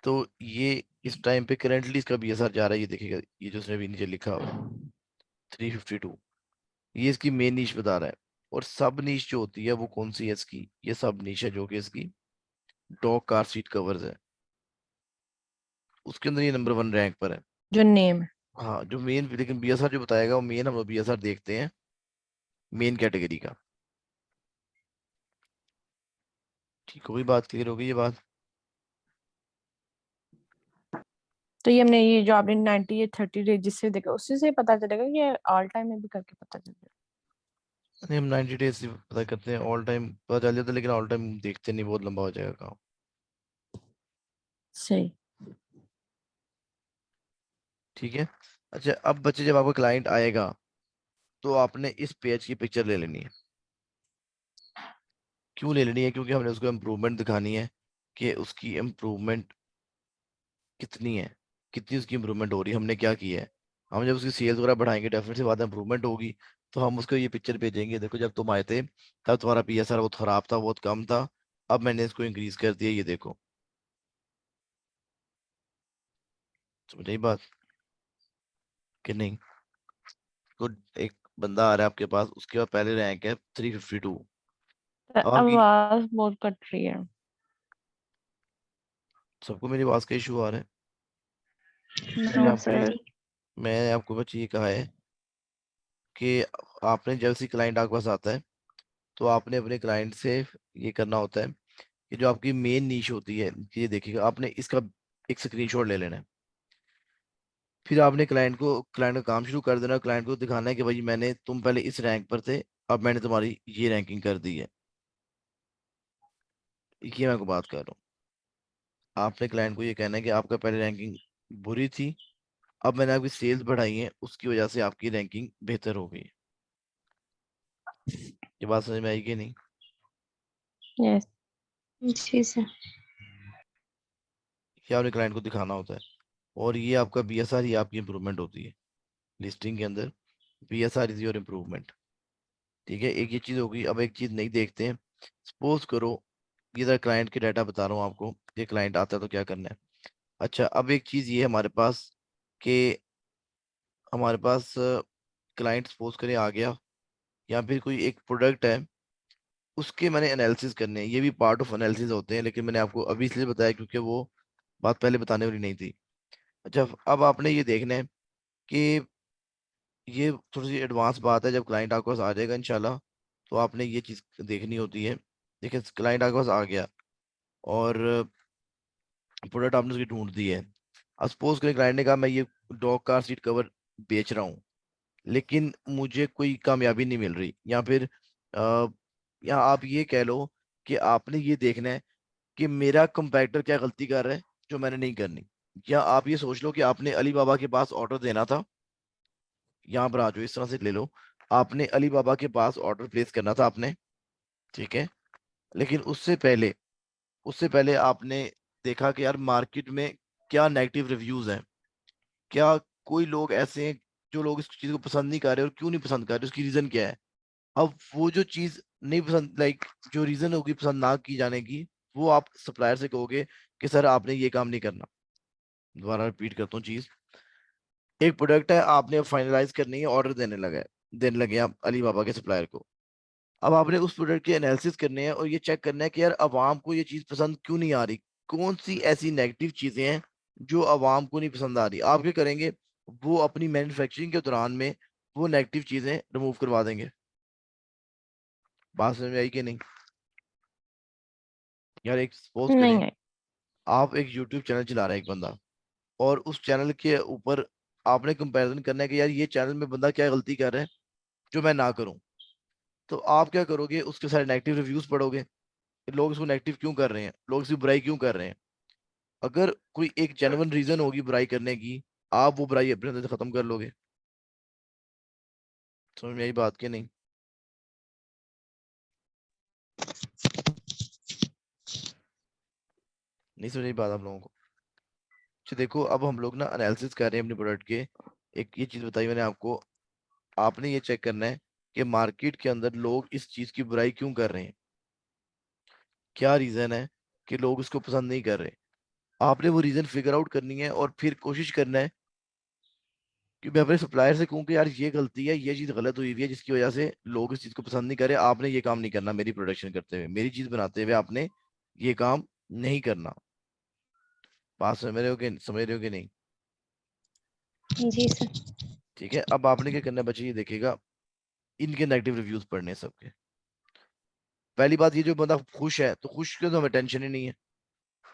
तो ये इस टाइम पे करेंटली इसका बीएसआर जा रहा है, ये देखिएगा, ये जो उसने भी नीचे लिखा हुआ है 352, ये इसकी मेन नीश बता रहा है। और सब नीश जो होती है वो कौन सी है इसकी? ये सब नीश है जो कि इसकी डॉग कार सीट कवर्स है, उसके अंदर ये नंबर 1 रैंक पर है। जो नेम है। हाँ जो मेन, लेकिन बीएसआर जो बताएगा वो मेन, हम लोग बीएसआर देखते हैं मेन कैटेगरी का। ठीक हो गई बात? क्लियर हो गई ये बात? तो ये हमने ये जो आपने 90 या 30 रेजिस से देखा उससे से पता चलेगा कि ऑल टाइम में भी करके पता चलेगा। नहीं, हम 90 डेज से पता करते हैं, ऑल टाइम पता चल जाता है, लेकिन ऑल टाइम देखते नहीं, बहुत लंबा हो जाएगा काम। सही। ठीक है। अच्छा, अब बच्चे जब आपका क्लाइंट आएगा तो आपने इस पेज की पिक्चर ले लेनी है। क्यों ले लेनी है? क्योंकि हमने उसको इम्प्रूवमेंट दिखानी है कि उसकी इम्प्रूवमेंट कितनी है, कितनी उसकी इम्प्रूवमेंट हो रही है, हमने क्या किया है। हम जब उसकी सेल्स वगैरह बढ़ाएंगे डेफिनेटली बात इम्प्रूवमेंट होगी, तो हम उसको ये पिक्चर भेजेंगे, देखो जब तुम आए थे तब तुम्हारा पीएसआर बहुत खराब था, बहुत कम था, अब मैंने इसको इंक्रीज कर दिया, ये देखो। समझ आई बात कि नहीं? तो एक बंदा आ रहा है आपके पास, उसके बाद पहले रैंक है 352। अब आपकी, आवाज बहुत कट रही है। सबको मेरी आवाज का इशू आ रहा है? मैंने नो आपको ये सर। मैंने आपको बस ये कहा है कि आपने जब से क्लाइंट आपके पास आता है तो आपने अपने क्लाइंट से ये करना होता है कि जो आपकी मेन नीश होती है, ये देखिएगा, आपने इसका एक स्क्रीनशॉट ले लेना है। फिर आपने क्लाइंट का काम शुरू कर देना, क्लाइंट को दिखाना है कि भाई मैंने, तुम पहले इस रैंक पर थे, अब मैंने तुम्हारी ये रैंकिंग कर दी है। ये मैं आपको बात कर रहा हूँ। आपने क्लाइंट को ये कहना है कि आपका पहले रैंकिंग बुरी थी, अब मैंने आपकी सेल्स बढ़ाई है, उसकी वजह से आपकी रैंकिंग बेहतर हो गई है। ये बात समझ में आई कि नहीं? यस। जी सर। ये आपने क्लाइंट को दिखाना होता है। और ये आपका बीएसआर, ये आपकी इंप्रूवमेंट होती है लिस्टिंग के अंदर। BSR is your improvement. ठीक है, एक ये चीज होगी। अब एक चीज नहीं देखते हैं, सपोज करो, ये जरा क्लाइंट के डाटा बता रहा हूँ आपको, ये क्लाइंट आता है तो क्या करना है। अच्छा, अब एक चीज ये है हमारे पास कि हमारे पास क्लाइंट सपोज करें आ गया, या फिर कोई एक प्रोडक्ट है, उसके मैंने एनालिसिस करने हैं। ये भी पार्ट ऑफ एनालिसिस होते हैं, लेकिन मैंने आपको अभी इसलिए बताया क्योंकि वो बात पहले बताने वाली नहीं थी। अच्छा, अब आपने ये देखना है कि ये थोड़ी सी एडवांस बात है, जब क्लाइंट आपके पास आ जाएगा इंशाल्लाह, तो आपने ये चीज़ देखनी होती है। देखिए, क्लाइंट आपके पास आ गया और प्रोडक्ट आपने उसकी ढूंढ दी है। अब सपोज करें क्लाइंट ने कहा मैं ये डॉग कार सीट कवर बेच रहा हूँ, लेकिन मुझे कोई कामयाबी नहीं मिल रही, या फिर या आप ये कह लो कि आपने ये देखना है कि मेरा कंपैरेटर क्या गलती कर रहा है जो मैंने नहीं करनी। या आप ये सोच लो कि आपने अली बाबा के पास ऑर्डर देना था, यहाँ पर आ जाओ, इस तरह से ले लो, आपने अली बाबा के पास ऑर्डर प्लेस करना था आपने, ठीक है, लेकिन उससे पहले आपने देखा कि यार मार्केट में क्या नेगेटिव रिव्यूज हैं, क्या कोई लोग ऐसे हैं जो लोग इस चीज को पसंद नहीं कर रहे, और क्यों नहीं पसंद कर रहे, उसकी रीजन क्या है। अब वो जो चीज नहीं पसंद, जो रीजन होगी पसंद ना की जाने की, वो आप सप्लायर से कहोगे कि सर आपने ये काम नहीं करना। दोबारा रिपीट करता हूँ चीज, एक प्रोडक्ट है, आपने फाइनलाइज करनी है, ऑर्डर देने लगे आप अली बाबा के सप्लायर को। अब आपने उस प्रोडक्ट के एनालिसिस करने हैं और ये चेक करना है कि यार अवाम को ये चीज पसंद क्यों नहीं आ रही, कौन सी ऐसी नेगेटिव चीजें हैं जो अवाम को नहीं पसंद आ रही। आप क्या करेंगे, वो अपनी मैन्युफैक्चरिंग के दौरान में वो नेगेटिव चीजें रिमूव करवा देंगे। बात समझ में आई कि नहीं? यार एक सपोज नहीं करें, है। आप एक यूट्यूब चैनल चला रहे हैं एक बंदा, और उस चैनल के ऊपर आपने कंपैरिजन करना है कि यार ये चैनल में बंदा क्या गलती कर रहा है जो मैं ना करूं। तो आप क्या करोगे, उसके सारे नेगेटिव रिव्यूज पढ़ोगे कि लोग इसको नेगेटिव क्यों कर रहे हैं, लोग इसकी बुराई क्यों कर रहे हैं। अगर कोई एक जेन्युइन रीजन होगी बुराई करने की, आप वो बुराई अपने अंदर से खत्म कर लोगे। समझ में आई बात की नहीं? नहीं समझ नहीं बात आप लोगों को। अच्छा देखो, अब हम लोग ना एनालिसिस कर रहे हैं अपने प्रोडक्ट के। एक ये चीज बताई मैंने आपको, आपने ये चेक करना है कि मार्केट के अंदर लोग इस चीज की बुराई क्यों कर रहे हैं, क्या रीजन है कि लोग इसको पसंद नहीं कर रहे। आपने वो रीजन फिगर आउट करनी है और फिर कोशिश करना है कि मैं अपने सप्लायर से कहूँ कि यार ये गलती है, ये चीज गलत हुई हुई है जिसकी वजह से लोग इस चीज को पसंद नहीं कर रहे, आपने ये काम नहीं करना, मेरी प्रोडक्शन करते हुए, मेरी चीज बनाते हुए आपने ये काम नहीं करना। बात समझ रहे हो कि नहीं? जी सर। ठीक है, अब आपने क्या करना है बच्चे, ये देखिएगा, इनके नेगेटिव रिव्यूज पढ़ने हैं सबके। पहली बात, ये जो बंदा खुश है तो खुश के तो हमें टेंशन ही नहीं है,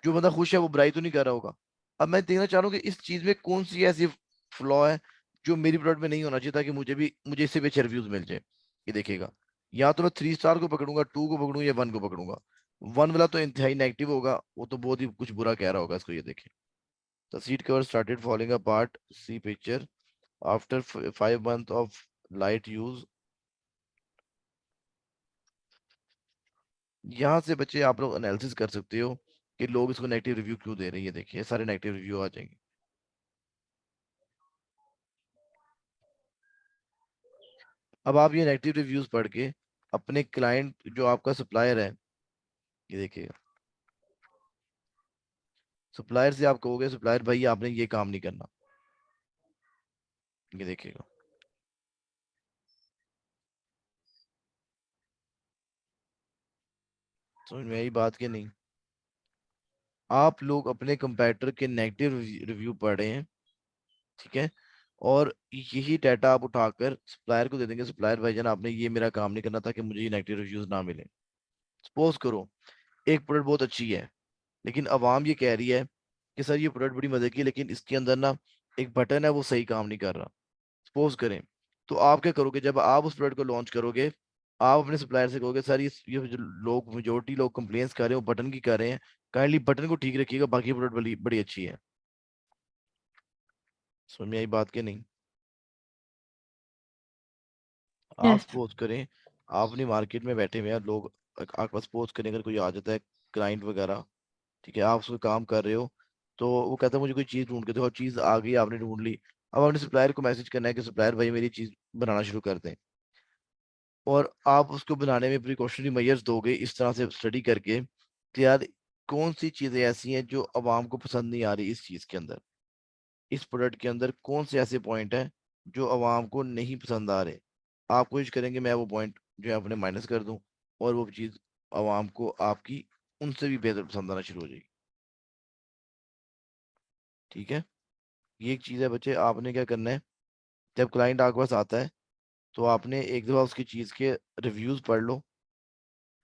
जो बंदा खुश है वो बुराई तो नहीं कर रहा होगा। अब मैं देखना चाह रहा हूँ कि इस चीज में कौन सी ऐसी फ्लॉ है जो मेरी प्रोडक्ट में नहीं होना चाहिए, ताकि मुझे इससे भी अच्छे रिव्यूज मिल जाए। ये देखिएगा, या तो मैं 3 स्टार को पकड़ूंगा, 2 को पकड़ूंगा, या 1 को पकड़ूंगा। 1 वाला तो इंतहाई नेगेटिव होगा, वो तो बहुत ही कुछ बुरा कह रहा होगा इसको। ये देखिए, the seat cover started falling apart, see picture, after 5 months of light use. यहाँ से बच्चे आप लोग एनालिसिस कर सकते हो कि लोग इसको नेगेटिव रिव्यू क्यों दे रहे हैं। ये देखिए, सारे नेगेटिव रिव्यू आ जाएंगे। अब आप ये नेगेटिव रिव्यूज पढ़ के अपने क्लाइंट, जो आपका सप्लायर है, ये देखिएगा, सप्लायर से आप कहोगे सप्लायर भाई आपने ये काम नहीं करना। ये देखिएगा, समझ में आई बात कि नहीं? आप लोग अपने कंपैरेटर के नेगेटिव रिव्यू पढ़ रहे हैं, ठीक है, और यही डाटा आप उठाकर सप्लायर को दे देंगे, सप्लायर भाईजान आपने ये मेरा काम नहीं करना ताकि मुझे ये नेगेटिव रिव्यूज ना मिले। सपोज करो एक प्रोडक्ट बहुत अच्छी है, लेकिन अवाम ये कह रही है कि सर ये प्रोडक्ट बड़ी मजे की है, लेकिन इसके अंदर ना एक बटन है वो सही काम नहीं कर रहा। सपोज करें, तो आप क्या करोगे, जब आप उस प्रोडक्ट को लॉन्च करोगे, आप अपने सप्लायर से कहोगे सर ये जो लोग, मेजोरिटी लोग कंप्लेंट्स कर रहे हैं वो बटन की कर रहे हैं, काइंडली बटन को ठीक रखिएगा, बाकी प्रोडक्ट बड़ी बड़ी अच्छी है। समझ में आई बात कि नहीं? आप यस। सपोज करें, आप अपनी मार्केट में बैठे हुए हैं, लोग आपके पास सपोज करें अगर कोई आ जाता है क्लाइंट वगैरह, ठीक है, आप उसको काम कर रहे हो, तो वो कहता है मुझे कोई चीज ढूंढ के दो, और चीज आ गई, आपने ढूंढ ली। अब अपने सप्लायर को मैसेज करना है कि सप्लायर भाई मेरी चीज बनाना शुरू कर दें, और आप उसको बनाने में प्रिकॉशनरी मेजर्स दोगे इस तरह से स्टडी करके कि यार कौन सी चीजें ऐसी हैं जो अवाम को पसंद नहीं आ रही इस चीज के अंदर, इस प्रोडक्ट के अंदर कौन से ऐसे पॉइंट हैं जो अवाम को नहीं पसंद आ रहे। आप कोशिश करेंगे मैं वो पॉइंट जो है अपने माइनस कर दूं, और वो चीज अवाम को आपकी उनसे भी बेहतर पसंद आना शुरू हो जाएगी। ठीक है, ये एक चीज है बच्चे, आपने क्या करना है, जब क्लाइंट आपके पास आता है तो आपने एक दफा उसकी चीज के रिव्यूज पढ़ लो,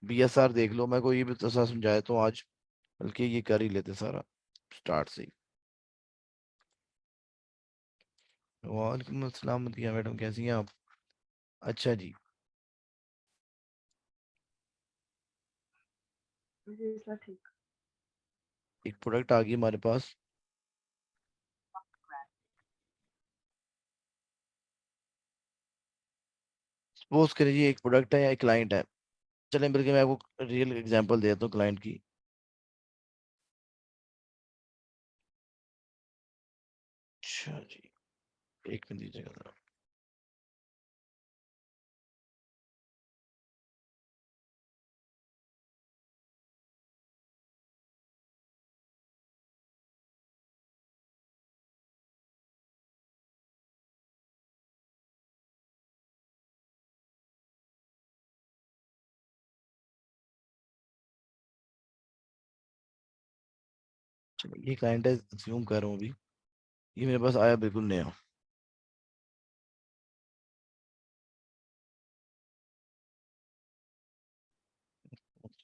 बीएसआर देख लो। मैं को ये भी तो समझाया तो आज, बल्कि ये कर ही लेते सारा स्टार्ट से ही। वालेकुम अस्सलाम दिया मैडम, कैसी हैं आप? अच्छा जी, जी सर ठीक। एक प्रोडक्ट आ गई हमारे पास। सपोज करिए एक प्रोडक्ट है या एक क्लाइंट है, चलें बल्कि मैं आपको रियल एग्जांपल देता हूँ क्लाइंट की। अच्छा जी, एक मिनट दीजिएगा जरा। चलिए, ये क्लाइंट है, अज्यूम कर रहा हूँ अभी, ये मेरे पास आया बिल्कुल नया।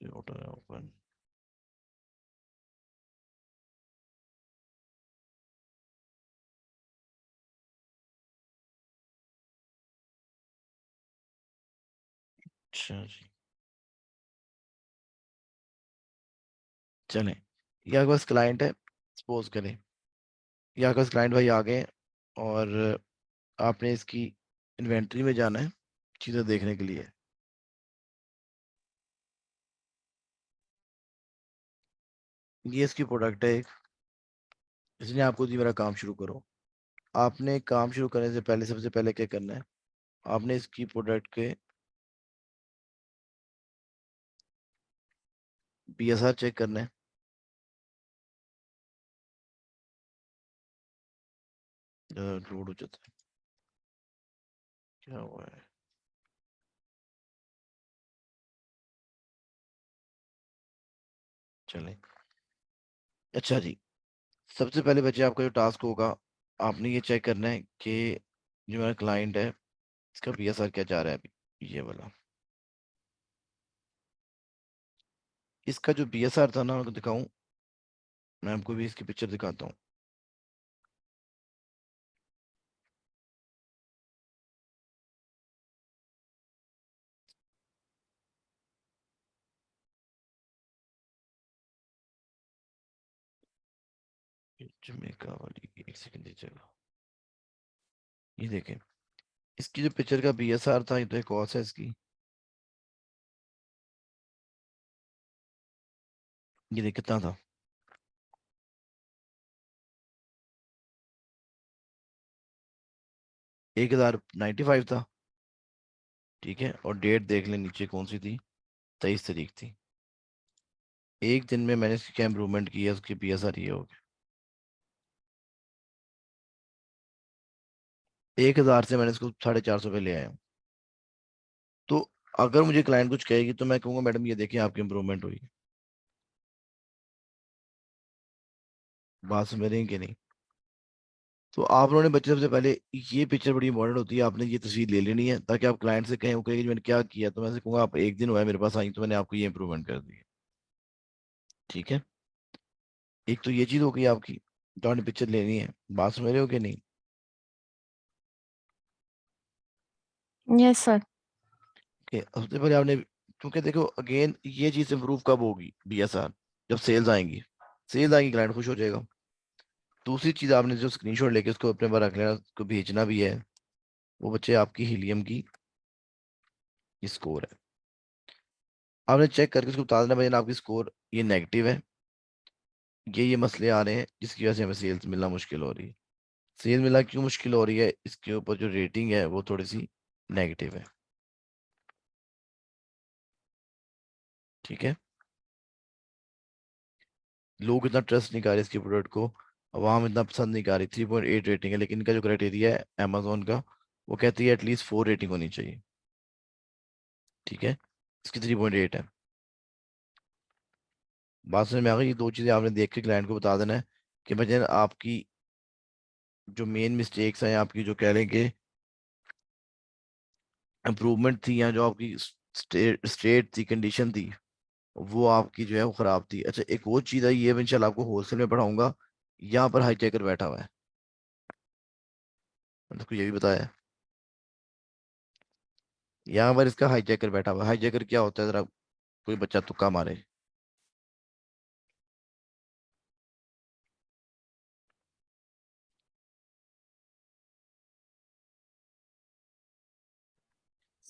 ओपन। अच्छा जी, चलें, ये आपके पास क्लाइंट है, सपोज करें ये आपके पास क्लाइंट भाई आ गए हैं, और आपने इसकी इन्वेंट्री में जाना है चीज़ें देखने के लिए। ये इसकी प्रोडक्ट है एक, इसने आपको दी मेरा काम शुरू करो। आपने काम शुरू करने से पहले सबसे पहले क्या करना है, आपने इसकी प्रोडक्ट के BSR चेक करना है। लोड हो जाता है, क्या हुआ है? चले, अच्छा जी, सबसे पहले बच्चे आपका जो टास्क होगा, आपने ये चेक करना है कि जो मेरा क्लाइंट है इसका BSR क्या जा रहा है अभी, ये वाला। इसका जो BSR था ना, मैं आपको दिखाऊं, मैं आपको भी इसकी पिक्चर दिखाता हूँ। ये जमेका वाली, एक सेकंड दीजिएगा। ये देखें, इसकी जो पिक्चर का BSR था, ये तो एक कॉस है इसकी। ये देख कितना था, 1095 था। ठीक है, और डेट देख लें नीचे कौन सी थी, 23 तारीख थी। एक दिन में मैंने इसकी क्या इम्प्रूवमेंट की है, उसकी BSR ये हो गया 1000 से मैंने इसको 450 पे ले आया हूँ। तो अगर मुझे क्लाइंट कुछ कहेगी तो मैं कहूँगा मैडम ये देखिए आपकी इम्प्रूवमेंट हुई है। बात समझ रही हैं कि नहीं? तो आप लोगों ने बच्चे सबसे पहले, ये पिक्चर बड़ी इंपॉर्टेंट होती है, आपने ये तस्वीर ले लेनी है ताकि आप क्लाइंट से कहें, वो कहेगी मैंने क्या किया, तो मैं से कहूँगा आप एक दिन हुआ है मेरे पास आई तो मैंने आपको ये इंप्रूवमेंट कर दी है। ठीक है, एक तो ये चीज हो गई आपकी, तो आपने पिक्चर लेनी है। बात समझ रहे हो कि नहीं? Yes sir. कि सबसे पहले आपने, क्योंकि देखो अगेन ये चीज इंप्रूव कब होगी BSR, जब सेल्स आएंगी। सेल्स आएंगी, क्लाइंट खुश हो जाएगा। दूसरी चीज, आपने जो स्क्रीनशॉट लेके उसको अपने पास रख लेना, उसको भेजना भी है, वो बच्चे आपकी हीलियम की स्कोर है। आपने चेक करके उसको बता देना, भाई आपकी स्कोर ये नेगेटिव है, ये मसले आ रहे हैं जिसकी वजह से हमें सेल्स मिलना मुश्किल हो रही है। सेल मिलना क्यों मुश्किल हो रही है, इसके ऊपर जो रेटिंग है वो थोड़ी सी नेगेटिव है। ठीक है, लोग इतना ट्रस्ट नहीं कर रहे इसके प्रोडक्ट को, अवाम इतना पसंद नहीं कर रही। 3.8 रेटिंग है, लेकिन इनका जो क्राइटेरिया है अमेजोन का, वो कहती है एटलीस्ट 4 रेटिंग होनी चाहिए। ठीक है, इसकी 3.8 है। बात समझ में आ गई? ये दो चीजें आपने देख के क्लाइंट को बता देना है कि भजन आपकी जो मेन मिस्टेक्स हैं, आपकी जो कह लें कि इम्प्रूवमेंट थी, या जो आपकी स्टेट थी, कंडीशन थी, वो आपकी जो है वो खराब थी। अच्छा, एक और चीज है, ये मैं इंशाल्लाह आपको होलसेल में पढ़ाऊंगा। यहाँ पर हाईजैकर बैठा हुआ है, मैंने आपको ये भी बताया है। यहाँ पर इसका हाईजैकर बैठा हुआ है। हाईजैकर क्या होता है, जरा कोई बच्चा तुक्का मारे।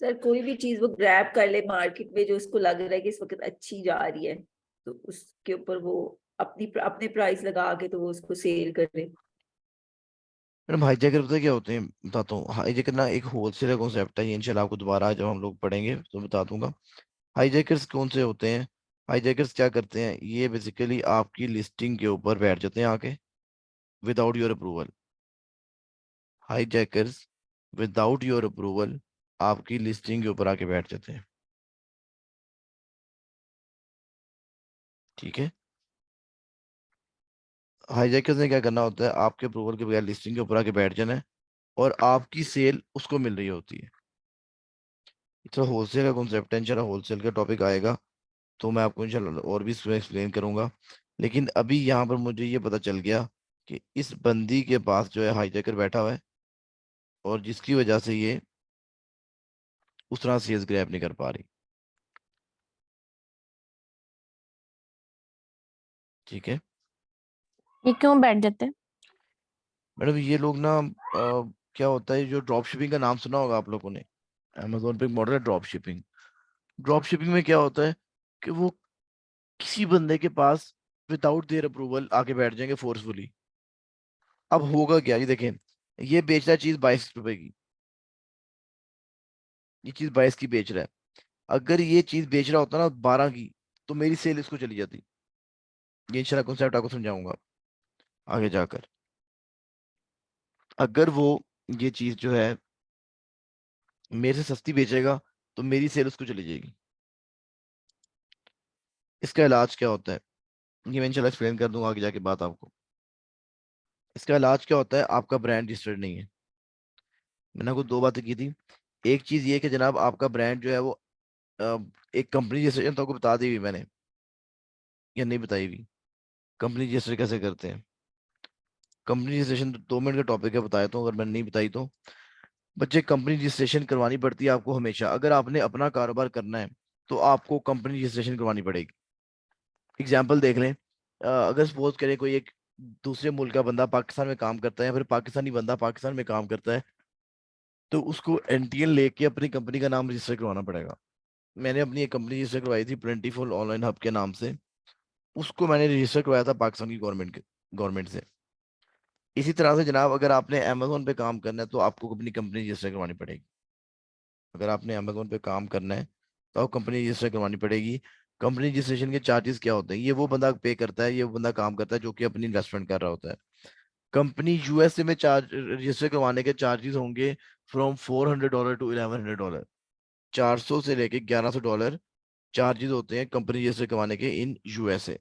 सर कोई भी चीज वो ग्रैब कर ले मार्केट में जो उसको लग रहा है कि इस वक्त अच्छी जा रही है, तो उसके ऊपर वो अपने प्राइस लगा के तो वो उसको सेल करे। मैडम हाईजैकर पता है क्या होते हैं, बताता हूँ। हाईजैकर ना एक होलसेलर कॉन्सेप्ट है, ये इंशाल्लाह आपको दोबारा जब हम लोग पढ़ेंगे तो बता दूंगा। हाईजैकर्स कौन से होते हैं? हाईजैकर्स क्या करते हैं, ये बेसिकली आपकी लिस्टिंग के ऊपर बैठ जाते हैं आके, without your approval. Hijackers without your approval आपकी लिस्टिंग के ऊपर आके बैठ जाते हैं। ठीक है, हाईजैकर्स ने क्या करना होता है, आपके अप्रूवल के बगैर लिस्टिंग के ऊपर आके बैठ जाना है, और आपकी सेल उसको मिल रही होती है। इतना होलसेल का कॉन्सेप्ट है, इंशाल्लाह होलसेल का टॉपिक आएगा तो मैं आपको इंशाल्लाह और भी इसमें एक्सप्लेन करूंगा। लेकिन अभी यहाँ पर मुझे ये पता चल गया कि इस बंदी के पास जो है हाईजैकर बैठा हुआ है, और जिसकी वजह से ये उस तरह सेल्स ग्रैब नहीं कर पा रही। ठीक है ये क्यों बैठ जाते हैं? मैडम, ये लोग ना क्या होता है, जो ड्रॉप शिपिंग का नाम सुना होगा आप लोगों ने, अमेजोन पे एक मॉडल है ड्रॉप शिपिंग। ड्रॉप शिपिंग में क्या होता है कि वो किसी बंदे के पास विदाउट देयर अप्रूवल आके बैठ जाएंगे फोर्सफुली। अब होगा क्या, ये देखें, ये बेच रहा है चीज 22 रुपए की, ये चीज 22 की बेच रहा है। अगर ये चीज बेच रहा होता ना 12 की, तो मेरी सेल इसको चली जाती। ये इंशाल्लाह कॉन्सेप्ट आपको समझाऊंगा आगे जाकर। अगर वो ये चीज जो है मेरे से सस्ती बेचेगा, तो मेरी सेल उसको चली जाएगी। इसका इलाज क्या होता है, ये मैं इंशाल्लाह एक्सप्लेन कर दूंगा आगे जाके बात आपको। इसका इलाज क्या होता है, आपका ब्रांड रजिस्टर्ड नहीं है। मैंने आपको दो बातें की थी। एक चीज ये कि जनाब आपका ब्रांड जो है वो अ, एक कंपनी रजिस्ट्रेशन तो आपको बता दी हुई मैंने, या नहीं बताई हुई। कंपनी रजिस्टर कैसे करते हैं, कंपनी रजिस्ट्रेशन 2 मिनट का टॉपिक है, बताया तो अगर मैंने नहीं बताई तो। बच्चे, कंपनी रजिस्ट्रेशन करवानी पड़ती है आपको हमेशा। अगर आपने अपना कारोबार करना है तो आपको कंपनी रजिस्ट्रेशन करवानी पड़ेगी। एग्जाम्पल देख लें, अगर सपोज करें कोई एक दूसरे मुल्क का बंदा पाकिस्तान में काम करता है, या फिर पाकिस्तानी बंदा पाकिस्तान में काम करता है, तो उसको एनटीएल लेके अपनी कंपनी का नाम रजिस्टर करवाना पड़ेगा। मैंने अपनी एक कंपनी रजिस्टर करवाई थी प्लेंटीफुल ऑनलाइन हब के नाम से। उसको मैंने रजिस्टर करवाया था पाकिस्तान की गवर्नमेंट से। इसी तरह से जनाब अगर आपने अमेजोन पे काम करना है तो आपको अपनी कंपनी रजिस्टर करवानी पड़ेगी। अगर आपने अमेजोन पे काम करना है तो आपको कंपनी रजिस्टर करवानी पड़ेगी। कंपनी रजिस्ट्रेशन के चार्जेस क्या होते हैं, ये वो बंदा पे करता है, ये वो बंदा काम करता है जो कि अपनी इन्वेस्टमेंट कर रहा होता है। कंपनी यूएसए में चार्ज रजिस्टर करवाने के चार्जेस होंगे फ्रॉम $400 टू $1100। 400 से लेके $1100 चार्जेस होते हैं कंपनी रजिस्टर करवाने के इन यूएसए।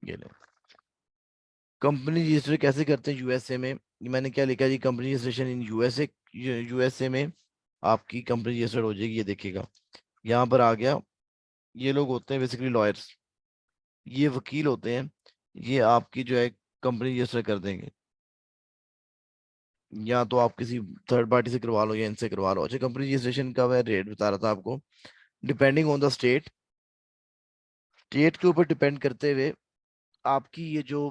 ये ले, कंपनी रजिस्टर कैसे करते हैं यूएसए में, ये मैंने क्या लिखा जी, company registration in USA. USA में आपकी कंपनी रजिस्टर्ड हो जाएगी, ये देखिएगा यहाँ पर आ गया। ये लोग होते हैं बेसिकली लॉयर्स, ये वकील होते हैं। ये आपकी जो है कंपनी रजिस्टर कर देंगे, या तो आप किसी थर्ड पार्टी से करवा लो या इनसे करवा लो। अच्छा, कंपनी रजिस्ट्रेशन का मैं रेट बता रहा था आपको, depending on the state. State के ऊपर डिपेंड करते हुए आपकी ये जो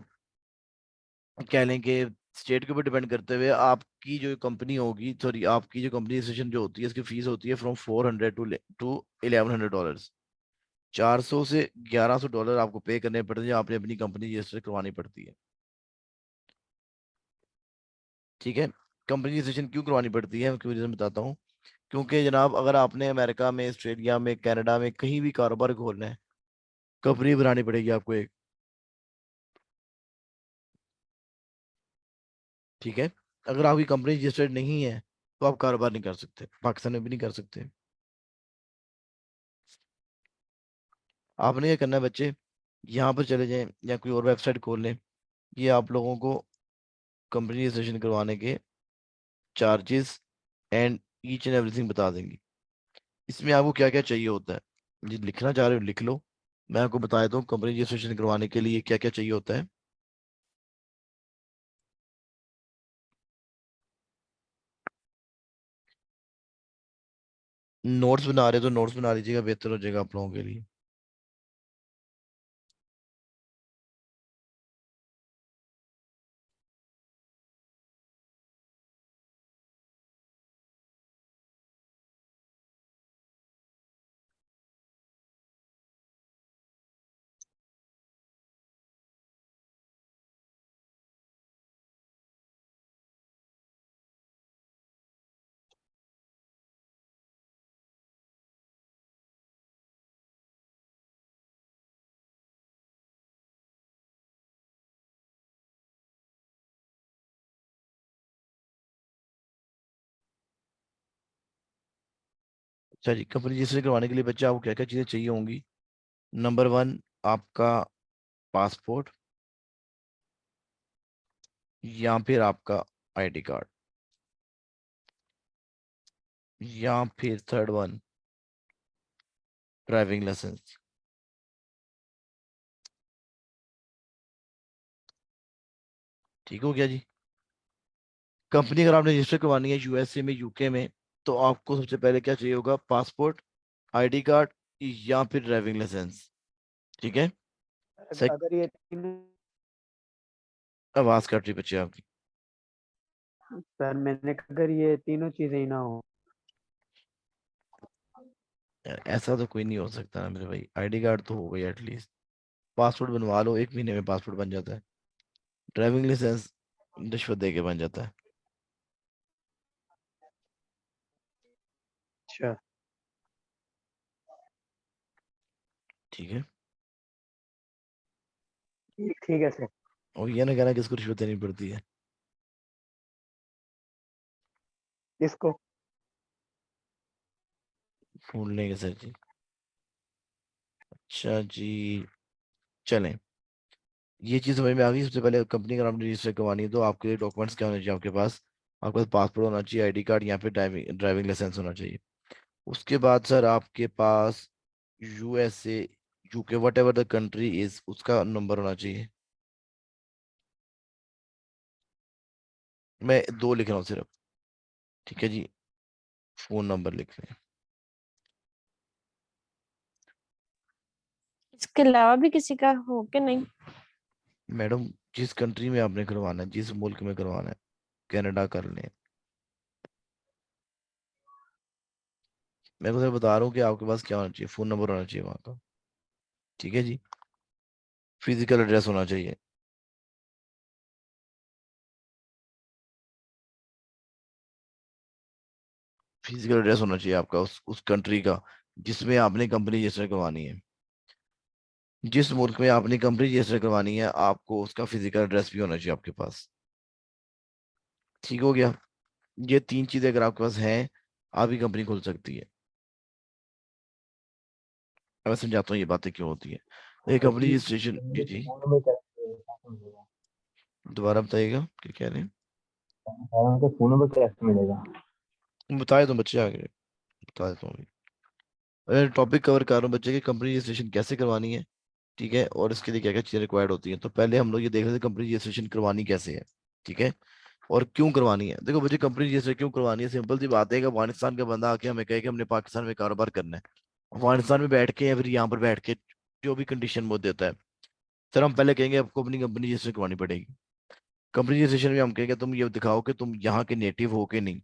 कह लें कि स्टेट के ऊपर डिपेंड करते हुए आपकी जो कंपनी होगी, सॉरी आपकी जो कंपनी रजिस्ट्रेशन जो होती है इसकी फीस होती है फ्रॉम 400 टू $1100। 400 से $1100 आपको पे करने पड़ते हैं, आपने अपनी कंपनी रजिस्टर करवानी पड़ती है। ठीक है, कंपनी रजिस्ट्रेशन क्यों करवानी पड़ती है, मैं क्यों रीजन बताता हूँ। क्योंकि जनाब अगर आपने अमेरिका में, ऑस्ट्रेलिया में, कनाडा में कहीं भी कारोबार खोलना है, कंपनी बनानी पड़ेगी आपको एक। ठीक है, अगर आपकी कंपनी रजिस्टर्ड नहीं है तो आप कारोबार नहीं कर सकते, पाकिस्तान में भी नहीं कर सकते। आपने क्या करना है बच्चे, यहाँ पर चले जाएं या कोई और वेबसाइट खोल लें। ये आप लोगों को कंपनी रजिस्ट्रेशन करवाने के charges and each and everything बता देंगी। इसमें आपको क्या क्या चाहिए होता है, जी लिखना चाह रहे हो लिख लो। मैं आपको बता देता हूँ कंपनी रजिस्ट्रेशन करवाने के लिए क्या क्या चाहिए होता है। नोट्स बना रहे हो तो नोट्स बना लीजिएगा, बेहतर हो जाएगा आप लोगों के लिए। अच्छा जी, कंपनी रजिस्टर करवाने के लिए बच्चे आपको क्या क्या चीज़ें चाहिए होंगी। नंबर 1, आपका पासपोर्ट या फिर आपका आईडी कार्ड, या फिर थर्ड वन ड्राइविंग लाइसेंस। ठीक हो गया जी। कंपनी अगर आपने रजिस्टर करवानी है यूएसए में, यूके में, तो आपको सबसे पहले क्या चाहिए होगा, पासपोर्ट, आईडी कार्ड या फिर ड्राइविंग लाइसेंस। ठीक है, सही। अगर ये तीनों आवाज कट रही बच्चे आपकी। सर मैंने कहा अगर ये तीनों चीजें ही ना हो। यार ऐसा तो कोई नहीं हो सकता ना मेरे भाई, आईडी कार्ड तो हो गई एटलीस्ट। पासपोर्ट बनवा लो, 1 महीने में पासपोर्ट बन जाता है। ड्राइविंग लाइसेंस रिश्वत दे के बन जाता है। अच्छा। ठीक है। ठीक है सर। और ये ना कहना किसको रिश्वत देनी पड़ती है। इसको। फोन लेंगे सर जी। अच्छा जी, चलें। ये चीज़ समझ में आ गई। सबसे पहले कंपनी का नाम रजिस्टर करवानी है तो आपके डॉक्यूमेंट्स क्या होने चाहिए आपके पास। आपके पास पासपोर्ट होना चाहिए, आईडी कार्ड, यहाँ पे ड्राइविंग ड्राइविंग लाइसेंस होना चाहिए। उसके बाद सर आपके पास USA, UK, whatever the country is, उसका नंबर होना चाहिए। मैं 2 लिख रहा हूँ सिर्फ, ठीक है जी। फोन नंबर लिख लें। इसके अलावा भी किसी का हो कि नहीं? मैडम, जिस कंट्री में आपने करवाना है, जिस मुल्क में करवाना है, कनाडा कर लें। मैं तो सर बता रहा हूँ कि आपके पास क्या होना चाहिए, फोन नंबर होना चाहिए वहाँ का, ठीक है जी। फिजिकल एड्रेस होना चाहिए। फिजिकल एड्रेस होना चाहिए आपका उस कंट्री का जिसमें आपने कंपनी रजिस्टर करवानी है। जिस मुल्क में आपने कंपनी रजिस्टर करवानी है आपको उसका फिजिकल एड्रेस भी होना चाहिए आपके पास। ठीक हो गया। ये 3 चीजें अगर आपके पास हैं, आप ही कंपनी खोल सकती है। अब मैं समझाता हूँ ये बातें क्यों होती है। ये कंपनी रजिस्ट्रेशन, जी जी, दोबारा बताइएगा क्या कह रहे हैं। बताए तो बच्चे आगे, बता देता हूँ। मैं टॉपिक कवर कर रहा हूँ बच्चे की कंपनी रजिस्ट्रेशन कैसे करवानी है, ठीक है, और इसके लिए क्या क्या चीजें रिक्वायर्ड होती हैं। तो पहले हम लोग ये देख रहे थे कंपनी रजिस्ट्रेशन करवानी कैसे है, ठीक है, और क्यों करवानी है। देखो बच्चे, कंपनी रजिस्ट्रेशन क्यों करवानी है, सिंपल सी बात है कि अफगानिस्तान का बंदा आके हमें कहे कि हमने पाकिस्तान में कारोबार करना है, अफगानिस्तान में बैठ के या फिर यहाँ पर बैठ के, जो भी कंडीशन वो देता है, सर हम पहले कहेंगे आपको अपनी कंपनी रजिस्टर करवानी पड़ेगी। कंपनी रजिस्ट्रेशन में हम कहेंगे तुम ये दिखाओ कि तुम यहाँ के नेटिव हो के नहीं,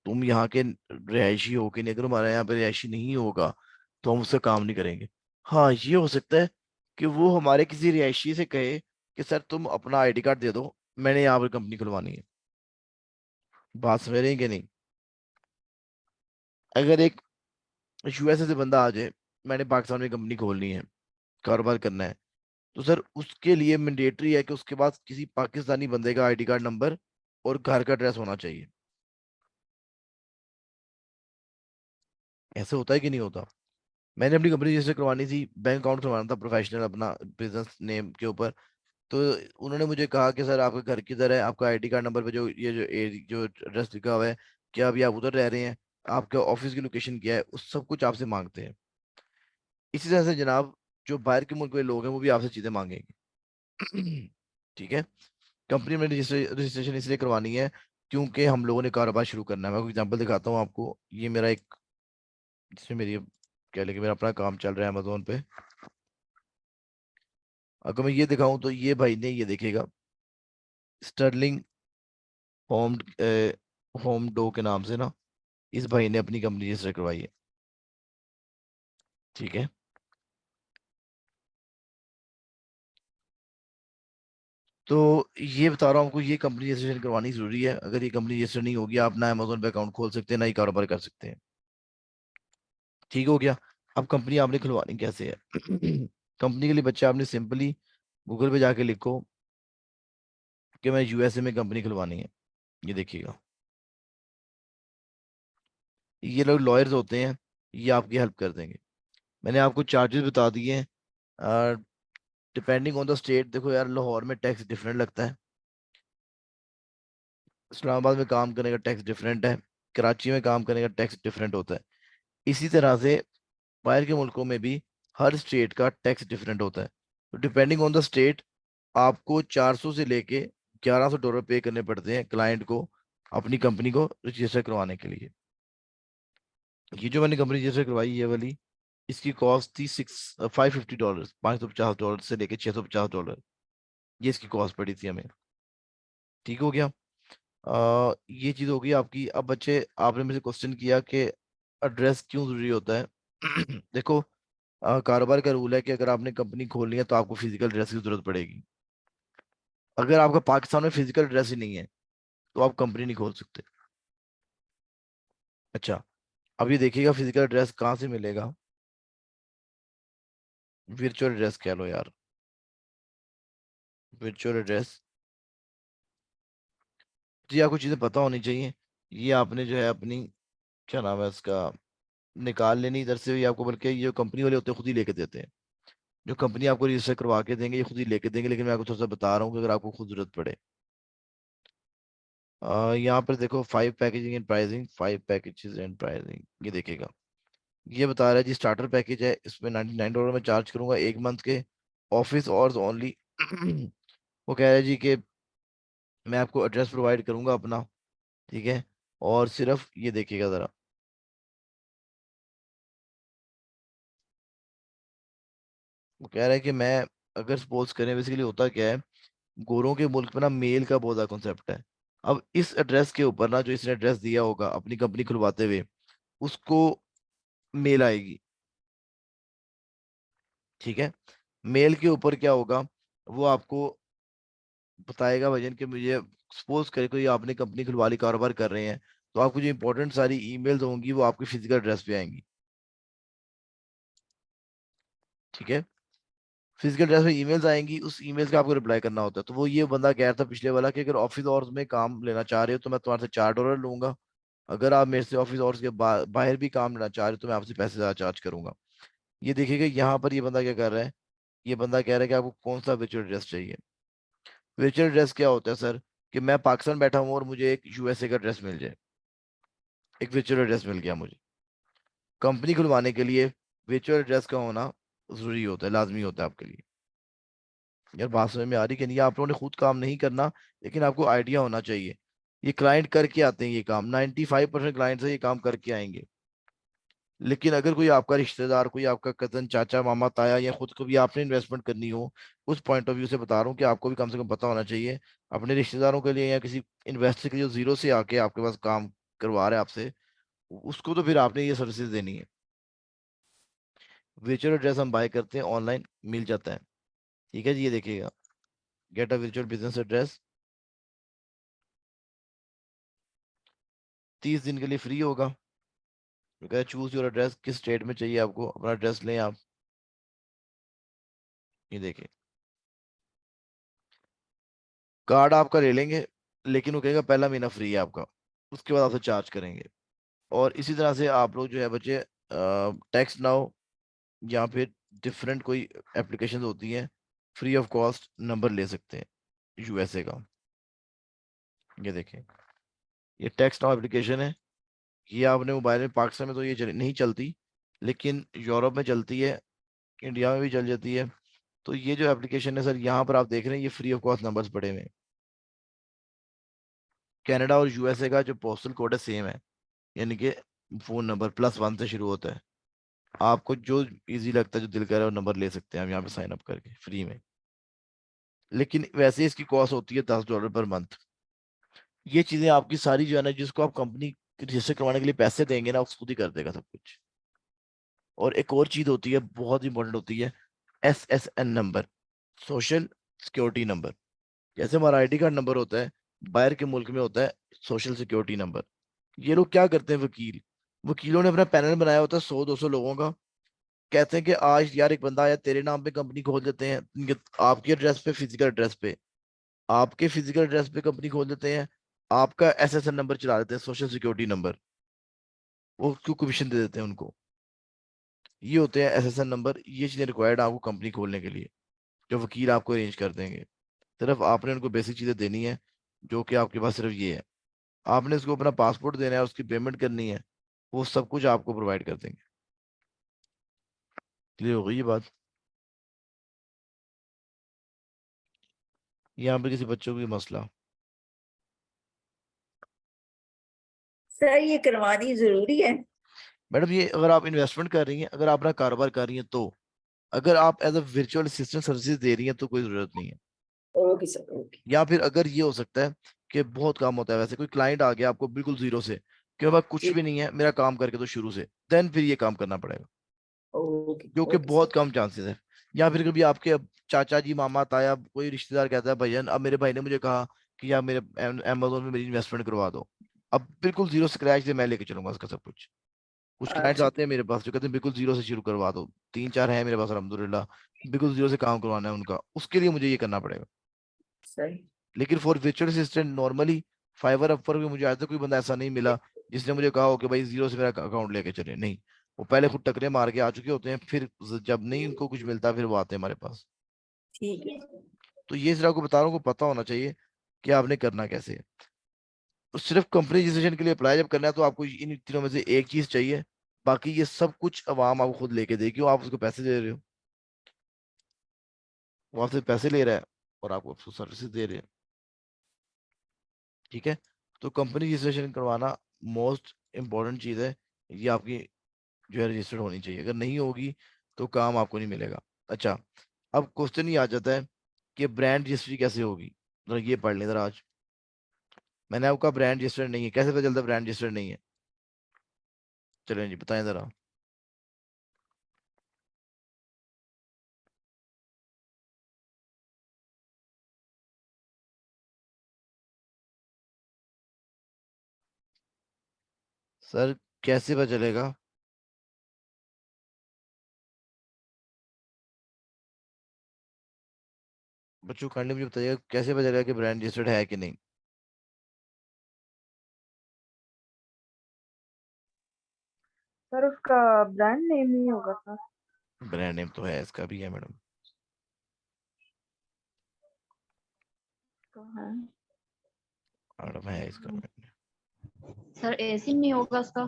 तुम यहाँ के रिहायशी हो के नहीं। अगर हमारे यहाँ पे रिहायशी नहीं होगा तो हम उससे काम नहीं करेंगे। हाँ, ये हो सकता है कि वो हमारे किसी रिहायशी से कहे कि सर तुम अपना आईडी कार्ड दे दो, मैंने यहाँ पर कंपनी खुलवानी है। बात समझ रहे हैं कि नहीं। अगर एक यूएसए से बंदा आ जाए, मैंने पाकिस्तान में कंपनी खोलनी है, कारोबार करना है, तो सर उसके लिए मैंडेटरी है कि उसके पास किसी पाकिस्तानी बंदे का आईडी कार्ड नंबर और घर का एड्रेस होना चाहिए। ऐसे होता है कि नहीं होता। मैंने अपनी कंपनी रजिस्टर करवानी थी, बैंक अकाउंट खुलवाना था प्रोफेशनल अपना, बिजनेस नेम के ऊपर। तो उन्होंने मुझे कहा कि सर आपका घर किधर है, आपका आईडी कार्ड नंबर पे जो ये जो एड्रेस लिखा हुआ है, क्या अभी आप उधर रह रहे हैं, आपका ऑफिस की लोकेशन क्या है, उस सब कुछ आपसे मांगते हैं। इसी तरह से जनाब, जो बाहर के मुल्क के लोग हैं वो भी आपसे चीजें मांगेंगे। ठीक है। कंपनी में रजिस्ट्रेशन इसलिए करवानी है क्योंकि हम लोगों ने कारोबार शुरू करना है। मैं एग्जांपल दिखाता हूँ आपको। ये मेरा एक, जिसमें मेरी कह लें कि मेरा अपना काम चल रहा है अमेजोन पे। अगर मैं ये दिखाऊं तो ये भाई ने ये देखेगा, स्टर्लिंग होम होम डो के नाम से ना, इस भाई ने अपनी कंपनी रजिस्टर करवाई है, ठीक है। तो ये बता रहा हूँ आपको, ये कंपनी रजिस्ट्रेशन करवानी जरूरी है। अगर ये कंपनी रजिस्टर नहीं होगी, आप ना अमेजोन पे अकाउंट खोल सकते हैं, ना ही कारोबार कर सकते हैं। ठीक हो गया। अब कंपनी आपने खुलवानी कैसे है। कंपनी के लिए बच्चे आपने सिंपली गूगल पे जाके लिखो कि मैं यूएसए में कंपनी खुलवानी है। ये देखिएगा, ये लोग लॉयर्स होते हैं, ये आपकी हेल्प कर देंगे। मैंने आपको चार्जेस बता दिए हैं। डिपेंडिंग ऑन द स्टेट, देखो यार, लाहौर में टैक्स डिफरेंट लगता है, इस्लामाबाद में काम करने का टैक्स डिफरेंट है, कराची में काम करने का टैक्स डिफरेंट होता है। इसी तरह से बाहर के मुल्कों में भी हर स्टेट का टैक्स डिफरेंट होता है। तो डिपेंडिंग ऑन द स्टेट, आपको 400 से लेके $1100 पे करने पड़ते हैं क्लाइंट को अपनी कंपनी को रजिस्टर करवाने के लिए। ये जो मैंने कंपनी रजिस्टर करवाई ये वाली, इसकी कॉस्ट थी $550, $550 से लेके $650, ये इसकी कॉस्ट पड़ी थी हमें। ठीक हो गया। ये चीज होगी आपकी। अब बच्चे, आपने मुझे क्वेश्चन किया कि एड्रेस क्यों जरूरी होता है। देखो, कारोबार का रूल है कि अगर आपने कंपनी खोलनी है तो आपको फिजिकल एड्रेस की जरूरत पड़ेगी। अगर आपका पाकिस्तान में फिजिकल एड्रेस ही नहीं है तो आप कंपनी नहीं खोल सकते। अच्छा, अब ये देखिएगा फिजिकल एड्रेस कहाँ से मिलेगा। वर्चुअल एड्रेस कह लो यार, वर्चुअल एड्रेस। जी, आपको चीजें पता होनी चाहिए। ये आपने जो है अपनी, क्या नाम है इसका, निकाल लेनी इधर से ही आपको, बल्कि ये जो कंपनी वाले होते हैं खुद ही लेके देते हैं। जो कंपनी आपको रजिस्टर करवा के देंगे ये खुद ही लेके देंगे, लेकिन मैं आपको थोड़ा सा बता रहा हूँ कि अगर आपको खुद जरूरत पड़े। यहाँ पर देखो, 5 पैकेजिंग एंड प्राइसिंग ये देखेगा। ये बता रहा है जी, स्टार्टर पैकेज है, इसमें $99 में चार्ज करूंगा 1 मंथ के, ऑफिस आवर्स ओनली। वो कह रहा है जी कि मैं आपको एड्रेस प्रोवाइड करूंगा अपना, ठीक है, और सिर्फ ये देखिएगा जरा। वो कह रहा है कि मैं, अगर सपोज करें, बेसिकली होता क्या है, गोरों के मुल्क में ना मेल का बहुत बड़ा कॉन्सेप्ट है। अब इस एड्रेस के ऊपर ना, जो इसने एड्रेस दिया होगा अपनी कंपनी खुलवाते हुए, उसको मेल आएगी। ठीक है, मेल के ऊपर क्या होगा, वो आपको बताएगा भजन कि मुझे, सपोज करे कोई आपने कंपनी खुलवा ली, कारोबार कर रहे हैं, तो आपको जो इंपॉर्टेंट सारी ईमेल्स होंगी वो आपकी फिजिकल एड्रेस पे आएंगी। ठीक है, फिजिकल एड्रेस पे ईमेल्स आएंगी, उस ईमेल्स का आपको रिप्लाई करना होता है। तो वो ये बंदा कह रहा था पिछले वाला कि अगर ऑफिस आवर्स में काम लेना चाह रहे हो तो मैं तुम्हारे से $4 लूंगा, अगर आप मेरे से ऑफिस आवर्स के बाहर भी काम लेना चाह रहे हो तो मैं आपसे पैसे ज्यादा चार्ज करूंगा। ये देखिएगा यहाँ पर ये बंदा क्या कर रहा है। ये बंदा कह रहा है कि आपको कौन सा वर्चुअल एड्रेस चाहिए। वर्चुअल एड्रेस क्या होता है सर, कि मैं पाकिस्तान बैठा हूँ और मुझे एक यूएसए का एड्रेस मिल जाए, एक वर्चुअल एड्रेस मिल गया मुझे। कंपनी खुलवाने के लिए वर्चुअल एड्रेस का होना जरूरी होता है, लाजमी होता है आपके लिए। यार बात समझ में आ रही कि नहीं, आप लोगों ने खुद काम नहीं करना, लेकिन आपको आइडिया होना चाहिए। ये क्लाइंट करके आते हैं ये काम, 95% क्लाइंट से ये काम करके आएंगे। लेकिन अगर कोई आपका रिश्तेदार, कोई आपका कजन, चाचा, मामा, ताया, या खुद को भी आपने इन्वेस्टमेंट करनी हो, उस पॉइंट ऑफ व्यू से बता रहा हूँ कि आपको भी कम से कम पता होना चाहिए अपने रिश्तेदारों के लिए, या किसी इन्वेस्टर के लिए जो जीरो से आके आपके पास काम करवा रहा है आपसे, उसको तो फिर आपने ये सर्विसेज देनी है। वर्चुअल एड्रेस हम बाय करते हैं ऑनलाइन, मिल जाता है। ठीक है जी, ये देखिएगा, get a virtual business address, 30 दिन के लिए फ्री होगा। तो कहते चूज योर एड्रेस, किस स्टेट में चाहिए आपको, अपना एड्रेस लें आप। ये देखिए, कार्ड आपका ले लेंगे, लेकिन वो कहेगा पहला महीना फ्री है आपका, उसके बाद आपसे चार्ज करेंगे। और इसी तरह से आप लोग जो है बच्चे, टैक्स नाउ या फिर डिफरेंट कोई एप्लीकेशन होती हैं, फ्री ऑफ कॉस्ट नंबर ले सकते हैं यूएसए का। ये देखें, ये टैक्स नाउ एप्लीकेशन है। ये आपने मोबाइल में, पाकिस्तान में तो ये नहीं चलती, लेकिन यूरोप में चलती है, इंडिया में भी चल जाती है। तो ये जो एप्लीकेशन है सर, यहाँ पर आप देख रहे हैं ये फ्री ऑफ कॉस्ट नंबर्स पड़े हुए हैं। कनाडा और यूएसए का जो पोस्टल कोड है सेम है, यानी कि फोन नंबर +1 से शुरू होता है। आपको जो इजी लगता है, जो दिल करे वो नंबर ले सकते हैं हम यहाँ पे साइन अप करके फ्री में। लेकिन वैसे इसकी कॉस्ट होती है $10 पर मंथ। ये चीजें आपकी सारी जो है ना, जिसको आप कंपनी रजिस्टर करवाने के लिए पैसे देंगे ना, उसको खुद ही कर देगा सब कुछ। और एक और चीज होती है, बहुत इंपॉर्टेंट होती है, SSN number, social security number. जैसे हमारा आईडी कार्ड नंबर होता है, बाहर के मुल्क में होता है सोशल सिक्योरिटी नंबर। ये लोग क्या करते हैं, वकीलों ने अपना पैनल बनाया होता है 100-200 लोगों का। कहते हैं कि आज यार एक बंदा आया, तेरे नाम पे कंपनी खोल देते हैं, आपके एड्रेस पे, फिजिकल एड्रेस पे, आपके फिजिकल एड्रेस पे कंपनी खोल देते हैं, आपका SSN नंबर चला देते हैं, सोशल सिक्योरिटी नंबर। वो क्यों कमीशन दे देते हैं उनको। ये होते हैं SSN नंबर, ये चीजें रिक्वायर्ड आपको कंपनी खोलने के लिए, जो वकील आपको अरेंज कर देंगे। सिर्फ आपने उनको बेसिक चीजें देनी है, जो कि आपके पास सिर्फ ये है। आपने उसको अपना पासपोर्ट देना है, उसकी पेमेंट करनी है, वो सब कुछ आपको प्रोवाइड कर देंगे। क्लियर हो गई ये बात। यहाँ पे किसी बच्चों को भी मसला। सर ये करवानी जरूरी है? मैडम, ये अगर आप इन्वेस्टमेंट कर रही हैं, अगर आप अपना कारोबार कर रही हैं तो, अगर आप as a virtual assistant services दे रही हैं तो कोई जरूरत नहीं है। Okay sir, okay. या फिर अगर ये हो सकता है कि बहुत काम होता है, वैसे कोई क्लाइंट आ गया आपको बिल्कुल जीरो से, कि मेरे पास कुछ जी, भी नहीं है, मेरा काम करके तो शुरू से, देन फिर ये काम करना पड़ेगा, ओके जो कि ओके बहुत सर। कम चांसेस है। या फिर कभी आपके अब चाचा जी, मामा, ताया, कोई रिश्तेदार कहता है भैया अब मेरे भाई ने मुझे कहा कि यार मेरे अमेजोन में मेरी इन्वेस्टमेंट करवा दो, अब बिल्कुल जीरो स्क्रैच से मैं लेके चलूंगा उसका सब कुछ। कुछ क्लाइंट्स अच्छा, आते हैं मेरे पास जो कहते हैं बिल्कुल जीरो से शुरू करवा दो, तीन चार है मेरे पास अल्हम्दुलिल्लाह, बिल्कुल जीरो से काम करवाना है उनका, उसके लिए मुझे ये करना पड़ेगा। सही। लेकिन for virtual assistant normally Fiverr Upwork में मुझे आज तक कोई बंदा ऐसा नहीं मिला जिसने मुझे कहा हो कि भाई जीरो से मेरा अकाउंट लेके चले, नहीं, वो पहले खुद टकरे मार के आ चुके होते हैं, फिर जब नहीं उनको कुछ मिलता फिर वो आते हैं हमारे पास। ठीक है। तो ये सिर्फ आपको बता रहा हूँ, को पता होना चाहिए कि आपने करना कैसे है। तो सिर्फ कंपनी रजिस्ट्रेशन के लिए अप्लाई जब करना है तो आपको इन तीनों में से एक चीज चाहिए, बाकी ये सब कुछ अवाम आपको खुद लेके देगी, क्यों आप उसको पैसे दे रहे हो, वो आपसे पैसे ले रहा है और आपको उसको सर्विसेज दे रहे हैं। ठीक है, तो कंपनी रजिस्ट्रेशन करवाना मोस्ट इम्पोर्टेंट चीज है, ये आपकी जो है रजिस्टर्ड होनी चाहिए, अगर नहीं होगी तो काम आपको नहीं मिलेगा। अच्छा, अब क्वेश्चन ये आ जाता है कि ब्रांड रजिस्ट्री कैसे होगी, जरा ये पढ़ लें जरा आज। मैंने आपका ब्रांड रजिस्टर्ड नहीं है, कैसे पता चलता ब्रांड रजिस्टर्ड नहीं है, चलें जी बताएं जरा। सर कैसे पता चलेगा, बच्चों काइंडली मुझे बताइएगा कैसे पता चलेगा कि ब्रांड रजिस्टर्ड है कि नहीं। सर उसका ब्रांड नेम नहीं होगा सर। ब्रांड नेम तो है, इसका भी है मैडम। तो है। मैडम है इसका brand सर एसिन नहीं होगा उसका?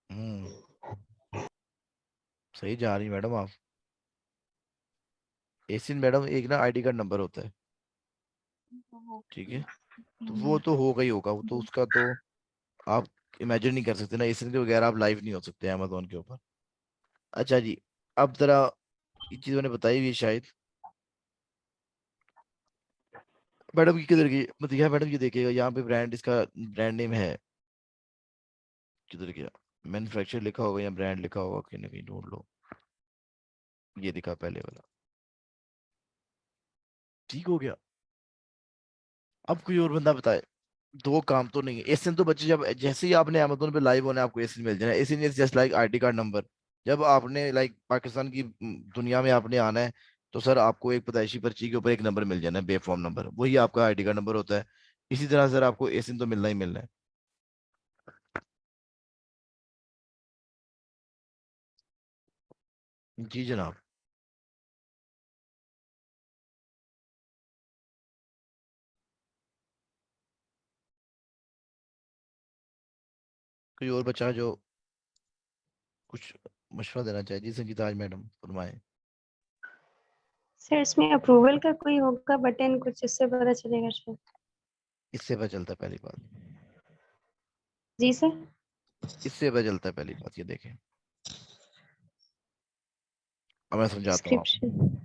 name। सही जा रही मैडम आप। एसिन मैडम एक ना आईडी कार्ड नंबर होता है, ठीक है, तो वो तो होगा ही होगा, वो तो उसका तो आप इमेजिन नहीं कर सकते ना, एसिन के बगैर आप लाइव नहीं हो सकते अमेजोन के ऊपर। अच्छा जी, अब जरा ये चीज मैंने बताई हुई है शायद, मैडम की किधर गई, मतलब मैडम ये देखिएगा यहाँ पे ब्रांड, इसका ब्रांड नेम है, किधर गया, मैन्युफैक्चर लिखा होगा या ब्रांड लिखा होगा, कहीं ना कहीं ढूंढ लो, ये दिखा पहले वाला, ठीक हो गया। अब कोई और बंदा बताए, दो काम तो नहीं है, एसिन तो बच्चे जब जैसे ही आपने अमेजोन पे लाइव होना है आपको एसिन मिल जाना है, ASIN is just like ID card number. जब आपने लाइक पाकिस्तान की दुनिया में आपने आना है तो सर आपको एक पैदाइशी पर्ची के ऊपर एक नंबर मिल जाना है, बेफॉर्म नंबर, वही आपका आईडी कार्ड नंबर होता है। इसी तरह सर आपको एसिन तो मिलना ही मिलना है। जी जनाब। कोई और बच्चा जो कुछ मशवरा देना चाहे, जी संगीता आज मैडम फरमाए। सर इसमें अप्रूवल का कोई होगा बटन कुछ, इससे पता चलेगा सर? इससे पता चलता है पहली बात, जी सर। इससे पता चलता है पहली बात, ये देखें, अब मैं समझाता हूँ आपको डिस्क्रिप्शन।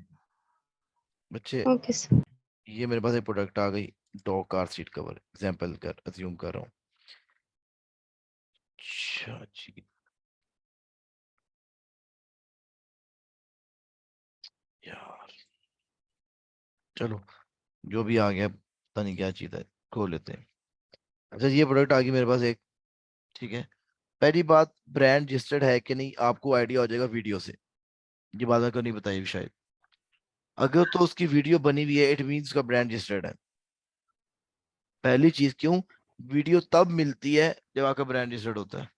बच्चे। Okay sir. ये मेरे पास एक प्रोडक्ट आ गई, dog car seat cover, example कर अज्यूम कर रहा हूँ। अच्छा जी, यार चलो, जो भी आ गया पता नहीं क्या चीज है, खोल लेते हैं। अच्छा ये प्रोडक्ट आ गई मेरे पास एक, ठीक है, पहली बात ब्रांड रजिस्टर्ड है कि नहीं आपको आइडिया हो जाएगा वीडियो से, ये बात मेरे को नहीं बताई भी शायद। अगर तो उसकी वीडियो बनी हुई है इट मीन्स उसका ब्रांड रजिस्टर्ड है। पहली चीज, क्यों, वीडियो तब मिलती है जब आपका ब्रांड रजिस्टर्ड होता है।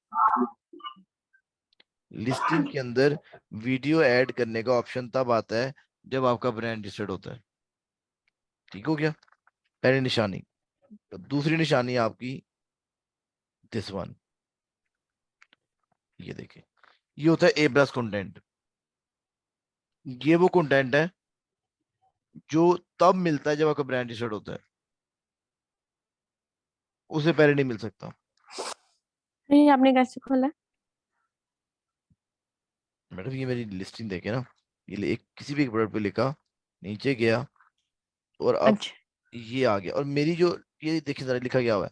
लिस्टिंग के अंदर वीडियो ऐड करने का ऑप्शन तब आता है जब आपका ब्रांड रजिस्टर्ड होता है, ठीक हो गया, पहली निशानी। तो दूसरी निशानी आपकी दिस वन, ये देखिए, ये होता है ए प्लस कंटेंट। ये वो कंटेंट है जो तब मिलता है जब आपका ब्रांड रजिस्टर्ड होता है, उसे पहले नहीं मिल सकता। ये आपने कैसे खोला? मैडम ये मेरी लिस्टिंग देखे ना, एक किसी भी एक प्रोडक्ट पे लिखा, नीचे गया, और अब अच्छा ये आ गया। और मेरी जो, ये देखिए जरा लिखा गया हुआ है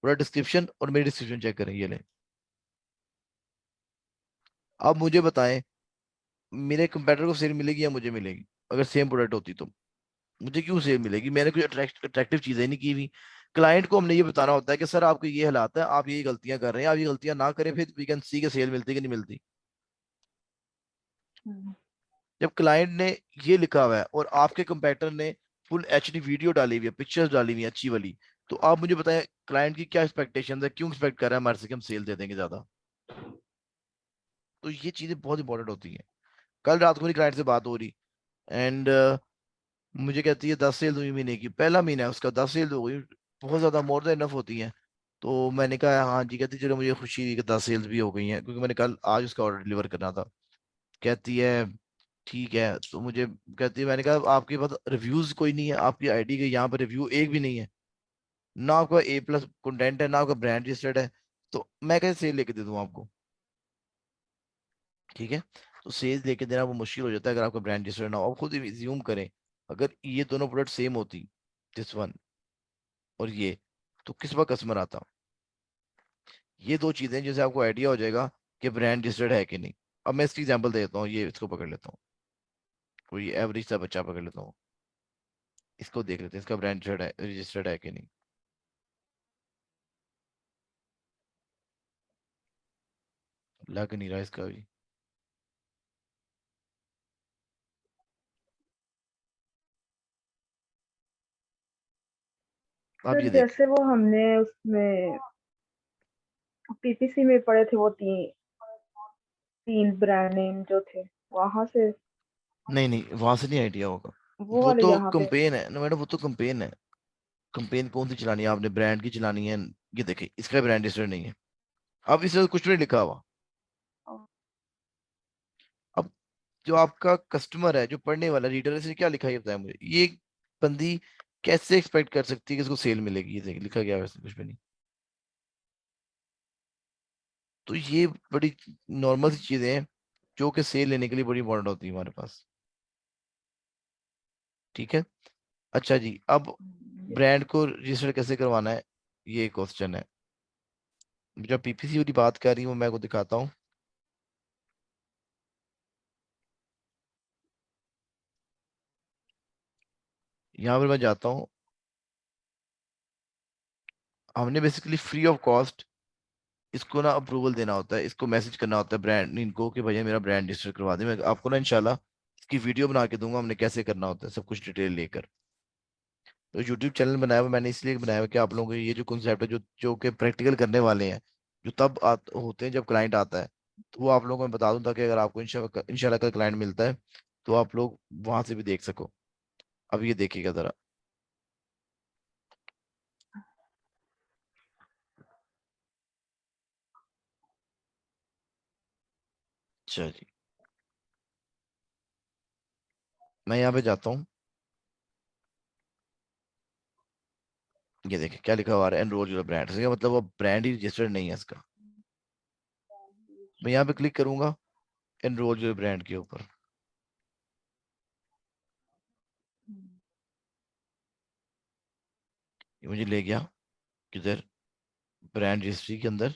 पूरा डिस्क्रिप्शन, और मेरी डिस्क्रिप्शन चेक करें, ये ले। अब मुझे बताएं, मेरे कंपेटिटर को सेल मिलेगी या मुझे मिलेगी? अगर सेम प्रोडक्ट होती तो मुझे क्यों सेल मिलेगी? मैंने कोई अट्रैक्टिव चीजें नहीं की हुई। क्लाइंट को हमने ये बताना होता है कि सर आपके ये हालात है, आप ये गलतियां कर रहे हैं, आप ये गलतियां ना करें, फिर वी कैन सी के सेल मिलती है कि नहीं मिलती। जब क्लाइंट ने ये लिखा हुआ है और आपके कंपेटिटर ने फुल एचडी वीडियो डाली हुई है, पिक्चर्स डाली हुई है अच्छी वाली, तो आप मुझे बताएं क्लाइंट की क्या एक्सपेक्टेशन है, क्यों एक्सपेक्ट कर रहा है हमारे से कि हम सेल दे देंगे ज्यादा? तो ये चीजें बहुत इंपॉर्टेंट होती हैं। कल रात को मेरी क्लाइंट से बात हो रही, एंड मुझे कहती है 10 सेल हुई महीने की, पहला महीना है उसका, 10 सेल हो गई, बहुत ज्यादा मोर देन इनफ होती हैं। तो मैंने कहा हाँ जी। कहती चलो मुझे खुशी हुई कि 10 सेल्स भी हो गई हैं, क्योंकि मैंने कल आज उसका ऑर्डर डिलीवर करना था। कहती है ठीक है। तो मुझे कहती है, मैंने कहा आपके पास रिव्यूज कोई नहीं है, आपकी आईडी के यहाँ पर रिव्यू एक भी नहीं है, ना आपका A+ कंटेंट है, ना आपका ब्रांड रजिस्टर्ड है, तो मैं कैसे सेल लेके दे दूँ आपको? ठीक है। तो सेल्स लेके देना वो मुश्किल हो जाता है अगर आपका ब्रांड रजिस्टर्ड ना हो। आप खुद ज्यूम करें, अगर ये दोनों प्रोडक्ट सेम होती, दिस वन और ये, तो किस वक्त कस्टमर आता? ये दो चीजें जिससे आपको आइडिया हो जाएगा कि ब्रांड रजिस्टर्ड है कि नहीं। अब मैं इसकी एग्जांपल दे देता हूँ, ये इसको पकड़ लेता हूँ, कोई एवरेज सा बच्चा पकड़ लेता हूँ, इसको देख लेते हैं इसका ब्रांड रजिस्टर्ड है कि नहीं। लग नहीं रहा इसका भी। अब सर ये देख। जैसे वो हमने उसमें पीपीसी में पढ़े थे वो तीन तीन ब्रांड नेम जो थे वहां से नहीं नहीं, वहां से नहीं आइडिया होगा। वो वो वाले तो यहाँ पे कंपेन है ना मैडम, वो तो कंपेन है। कंपेन कौन सी चलानी है आपने? ब्रांड की चलानी है। ये देखिए इसका ब्रांड रजिस्टर्ड नहीं है। अब इसमें कुछ भी नहीं लिखा हुआ। अब जो आपका कस्टमर है, जो पढ़ने वाला रीडर है, इसने क्या लिखा है ये बताया मुझे। ये बंदी कैसे एक्सपेक्ट कर सकती है कि इसको सेल मिलेगी? ये देखिए लिखा गया है, वैसे कुछ भी नहीं। तो ये बड़ी नॉर्मल सी चीजें हैं जो कि सेल लेने के लिए बड़ी इंपॉर्टेंट होती है हमारे पास। ठीक है। अच्छा जी, अब ब्रांड को रजिस्टर कैसे करवाना है, ये क्वेश्चन है। जब पीपीसी वाली बात कर रही हूँ, मैं को दिखाता हूँ। यहाँ पर मैं जाता हूँ। हमने बेसिकली फ्री ऑफ कॉस्ट इसको ना अप्रूवल देना होता है, इसको मैसेज करना होता है ब्रांड इनको कि भैया मेरा ब्रांड रजिस्टर करवा दे। मैं आपको ना इंशाल्लाह इसकी वीडियो बना के दूंगा, हमने कैसे करना होता है सब कुछ डिटेल लेकर। तो यूट्यूब चैनल बनाया हुआ मैंने इसलिए बनाया हुआ कि आप लोगों को ये जो कॉन्सेप्ट है, जो जो कि प्रैक्टिकल करने वाले हैं, जो तब होते हैं जब क्लाइंट आता है, तो वो आप लोगों को मैं बता दूं, ताकि अगर आपको इंशाल्लाह का क्लाइंट मिलता है तो आप लोग वहां से भी देख सको। अब ये देखिएगा जरा। अच्छा जी, मैं यहाँ पे जाता हूँ। ये देखिए क्या लिखा हुआ है, एनरोल योर ब्रांड। इसका मतलब वो ब्रांड ही रजिस्टर्ड नहीं है इसका। मैं यहाँ पे क्लिक करूंगा एनरोल योर ब्रांड के ऊपर। ये मुझे ले गया किधर? ब्रांड रजिस्ट्री के अंदर।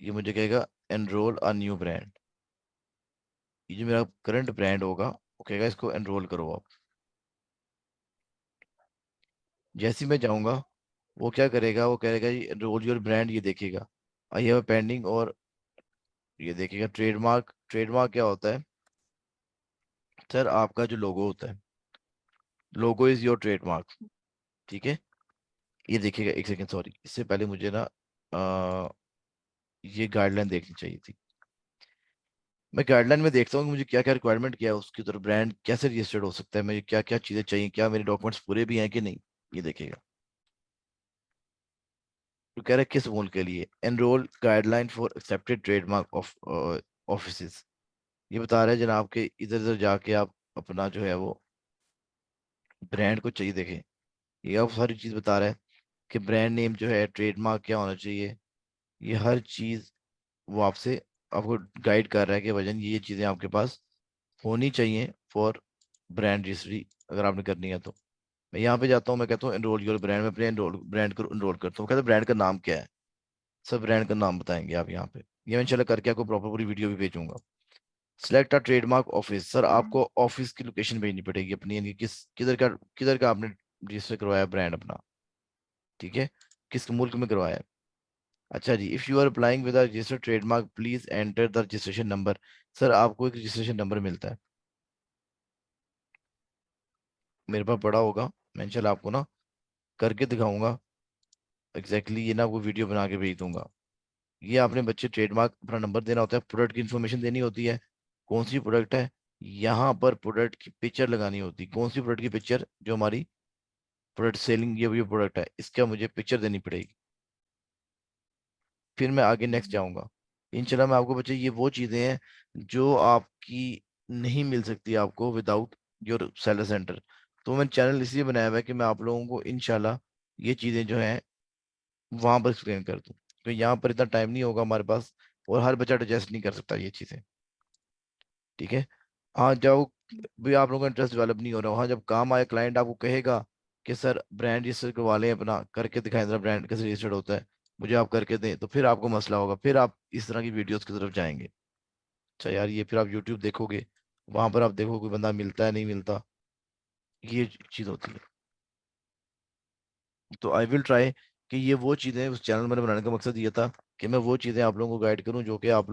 ये मुझे कहेगा एनरोल अ न्यू ब्रांड। ये जो मेरा करंट ब्रांड होगा वो कहेगा इसको एनरोल करो आप। जैसे ही मैं जाऊंगा, वो क्या करेगा, वो कहेगा ये एनरोल योर ब्रांड, ये देखेगा आई हैव पेंडिंग, और ये देखेगा ट्रेडमार्क। ट्रेडमार्क क्या होता है सर? आपका जो लोगो होता है, लोगो इज योर ट्रेडमार्क। ठीक है। ये देखिएगा, एक सेकंड सॉरी, इससे पहले मुझे ना ये गाइडलाइन देखनी चाहिए थी। मैं गाइडलाइन में देखता हूँ कि मुझे क्या क्या रिक्वायरमेंट क्या है उसकी तरफ, ब्रांड कैसे रजिस्टर्ड हो सकता है, मुझे क्या क्या चीजें चाहिए, क्या मेरे डॉक्यूमेंट्स पूरे भी हैं कि नहीं। ये देखिएगा तो कह रहा है किस मूल के लिए, enrol guideline for accepted trademark of office. ये बता रहा है जनाब के इधर उधर जाके आप अपना जो है वो ब्रांड को चाहिए देखें। ये आप सारी चीज बता रहा है कि ब्रांड नेम जो है, ट्रेडमार्क क्या होना चाहिए, ये हर चीज वो आपसे आपको गाइड कर रहा है कि वजन ये चीजें आपके पास होनी चाहिए फॉर ब्रांड रजिस्ट्री, अगर आपने करनी है तो। मैं यहाँ पे जाता हूँ, मैं कहता हूँ एनरोल योर ब्रांड, मैं अपने ब्रांड को एनरोल करता हूँ, कहता है ब्रांड का नाम क्या है, सब ब्रांड का नाम बताएंगे आप यहाँ पे। ये मैं इंशाल्लाह करके आपको प्रॉपर पूरी वीडियो भी भेजूंगा। Select a trademark office, sir आपको ऑफिस की लोकेशन भेजनी पड़ेगी अपनी, यानी किधर का आपने रजिस्टर करवाया ब्रांड अपना, ठीक है, किस मुल्क में करवाया है। अच्छा जी, if you are applying with registered trademark please enter the registration number, sir आपको एक रजिस्ट्रेशन नंबर मिलता है, मेरे पास पड़ा होगा, मैं इंशाल्लाह आपको ना करके दिखाऊंगा एग्जैक्टली, ये ना वो वीडियो बना के भेज दूंगा। ये आपने बच्चे ट्रेडमार्क अपना नंबर देना होता है, प्रोडक्ट की इन्फॉर्मेशन देनी होती है, कौन सी प्रोडक्ट है, यहाँ पर प्रोडक्ट की पिक्चर लगानी होती है, कौन सी प्रोडक्ट की पिक्चर, जो हमारी प्रोडक्ट सेलिंग ये प्रोडक्ट है इसका मुझे पिक्चर देनी पड़ेगी, फिर मैं आगे नेक्स्ट जाऊंगा। इंशाल्लाह मैं आपको बच्चे, ये वो चीज़ें हैं जो आपकी नहीं मिल सकती आपको विदाउट योर सेलर सेंटर। तो मैंने चैनल इसलिए बनाया हुआ है कि मैं आप लोगों को इंशाल्लाह ये चीज़ें जो हैं वहां पर एक्सप्लेन कर दूं, तो यहाँ पर इतना टाइम नहीं होगा हमारे पास, और हर बच्चा डाइजेस्ट नहीं कर सकता ये चीज़ें, ठीक है। हाँ जब भी आप लोगों का इंटरेस्ट डेवलप नहीं हो रहा, हाँ जब काम आए, क्लाइंट आपको कहेगा कि सर ब्रांड रजिस्टर करवा लें, अपना करके दिखाएं जरा ब्रांड कैसे रजिस्टर्ड होता है, मुझे आप करके दें, तो फिर आपको मसला होगा, फिर आप इस तरह की वीडियोस की तरफ जाएंगे। अच्छा यार, ये फिर आप यूट्यूब देखोगे, वहां पर आप देखो कोई बंदा मिलता है नहीं मिलता, ये चीज़ होती है। तो आई विल ट्राई कि ये वो चीज़ें, उस चैनल मैंने बनाने का मकसद ये था कि मैं वो चीज़ें आप लोगों को गाइड करूं जो कि आप